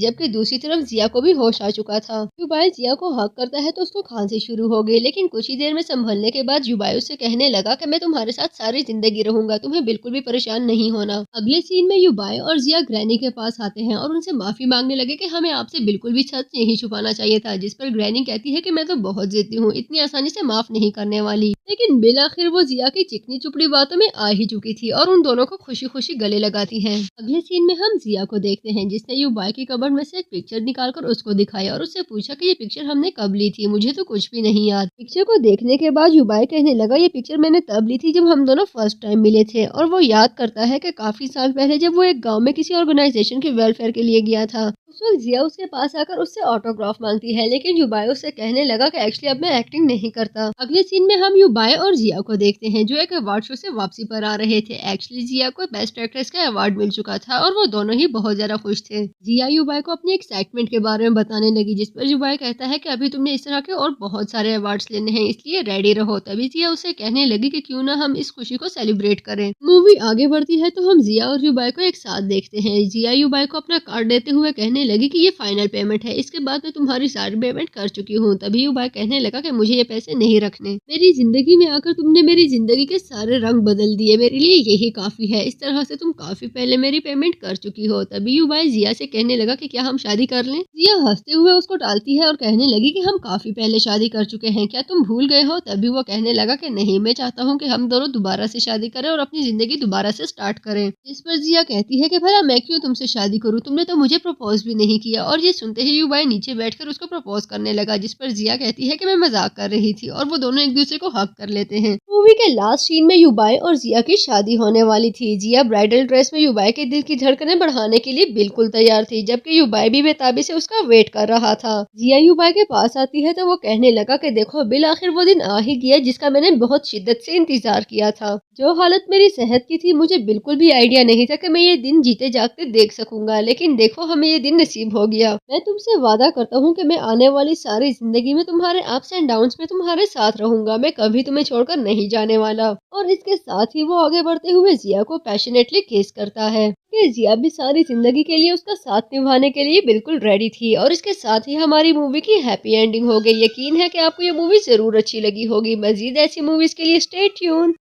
जबकि दूसरी तरफ जिया को भी होश आ चुका था। युबाई जिया को हक करता है तो उसको खांसी शुरू हो गई, लेकिन कुछ ही देर में संभलने के बाद युबाई उससे कहने लगा कि मैं तुम्हारे साथ सारी जिंदगी रहूंगा, तुम्हें बिल्कुल भी परेशान नहीं होना। अगले सीन में युबाई और जिया ग्रैनी के पास आते हैं और उनसे माफी मांगने लगे कि हमें आपसे बिल्कुल भी सच नहीं छुपाना चाहिए था, जिस पर ग्रैनी कहती है कि मैं तो बहुत जिद्दी हूँ, इतनी आसानी से माफ नहीं करने वाली। लेकिन बिल आखिर वो जिया की चिकनी चुपड़ी बातों में आ ही चुकी थी और उन दोनों को खुशी खुशी गले लगाती है। अगले सीन में हम जिया को देखते हैं जिसने युबाई की कबर्ड में से एक पिक्चर निकालकर उसको दिखाया और उससे पूछा कि ये पिक्चर हमने कब ली थी, मुझे तो कुछ भी नहीं याद। पिक्चर को देखने के बाद युबाई कहने लगा ये पिक्चर मैंने तब ली थी जब हम दोनों फर्स्ट टाइम मिले थे। और वो याद करता है कि काफी साल पहले जब वो एक गांव में किसी ऑर्गेनाइजेशन के वेलफेयर के लिए गया था, उस वक्त जिया उसके पास आकर उससे ऑटोग्राफ मांगती है, लेकिन युबाई उससे कहने लगा कि एक्चुअली अब मैं एक्टिंग नहीं करता। अगले सीन में हम युबाई और जिया को देखते हैं जो एक अवार्ड शो से वापसी पर आ रहे थे। एक्चुअली जिया को बेस्ट एक्ट्रेस का अवार्ड मिल चुका था और वो दोनों ही बहुत ज्यादा खुश थे। जिया युबाई को अपनी एक्साइटमेंट के बारे में बताने लगी, जिस पर युबाई कहता है कि अभी तुमने इस तरह के और बहुत सारे अवार्ड्स लेने हैं, इसलिए रेडी रहो। तभी जिया उसे कहने लगी कि क्यों ना हम इस खुशी को सेलिब्रेट करें। मूवी आगे बढ़ती है तो हम जिया और युबाई को एक साथ देखते हैं। जिया युबाई को अपना कार्ड देते हुए कहने लगी कि ये फाइनल पेमेंट है, इसके बाद मैं तुम्हारी सारी पेमेंट कर चुकी हूँ। तभी युबाई कहने लगा कि मुझे ये पैसे नहीं रखने, मेरी जिंदगी में आकर तुमने मेरी जिंदगी के सारे रंग बदल दिए, मेरे लिए यही काफी है, इस तरह से तुम काफी पहले मेरी पेमेंट कर चुकी हो। तभी युबाई जिया से कहने लगा कि क्या हम शादी कर लें। जिया हंसते हुए उसको टालती है और कहने लगी कि हम काफी पहले शादी कर चुके हैं, क्या तुम भूल गए हो। तभी वो कहने लगा कि नहीं, मैं चाहता हूँ कि हम दोनों दोबारा से शादी करें और अपनी जिंदगी दोबारा से स्टार्ट करें। इस पर जिया कहती है कि भला मैं क्यों तुमसे शादी करूँ, तुमने तो मुझे प्रपोज भी नहीं किया। और ये सुनते ही युबाई नीचे बैठकर उसको प्रपोज करने लगा, जिस पर जिया कहती है कि मैं मजाक कर रही थी और वो दोनों एक दूसरे को हक कर लेते हैं। मूवी के लास्ट सीन में युबाई और जिया की शादी होने वाली थी। जिया ब्राइडल ड्रेस में युबाई के दिल की धड़कनें बढ़ाने के लिए बिल्कुल तैयार थी, जबकि युबाई भी बेताबी से उसका वेट कर रहा था। जिया युबाई के पास आती है तो वो कहने लगा कि देखो बिल आखिर वो दिन आ ही गया जिसका मैंने बहुत शिद्दत से इंतजार किया था। जो हालत मेरी सेहत की थी मुझे बिल्कुल भी आइडिया नहीं था कि मैं ये दिन जीते जागते देख सकूंगा, लेकिन देखो हमें ये दिन नसीब हो गया। मैं तुमसे वादा करता हूँ कि मैं आने वाली सारी जिंदगी में तुम्हारे अप्स एंड डाउन्स में तुम्हारे साथ रहूंगा, मैं कभी तुम्हें छोड़कर नहीं जाने वाला। और इसके साथ ही वो आगे बढ़ते हुए जिया को पैशनेटली किस करता है कि जिया भी सारी जिंदगी के लिए उसका साथ निभाने के लिए बिल्कुल रेडी थी। और इसके साथ ही हमारी मूवी की हैप्पी एंडिंग हो गई। यकीन है कि आपको ये मूवी जरूर अच्छी लगी होगी। मजीद ऐसी मूवीज के लिए स्टे ट्यून।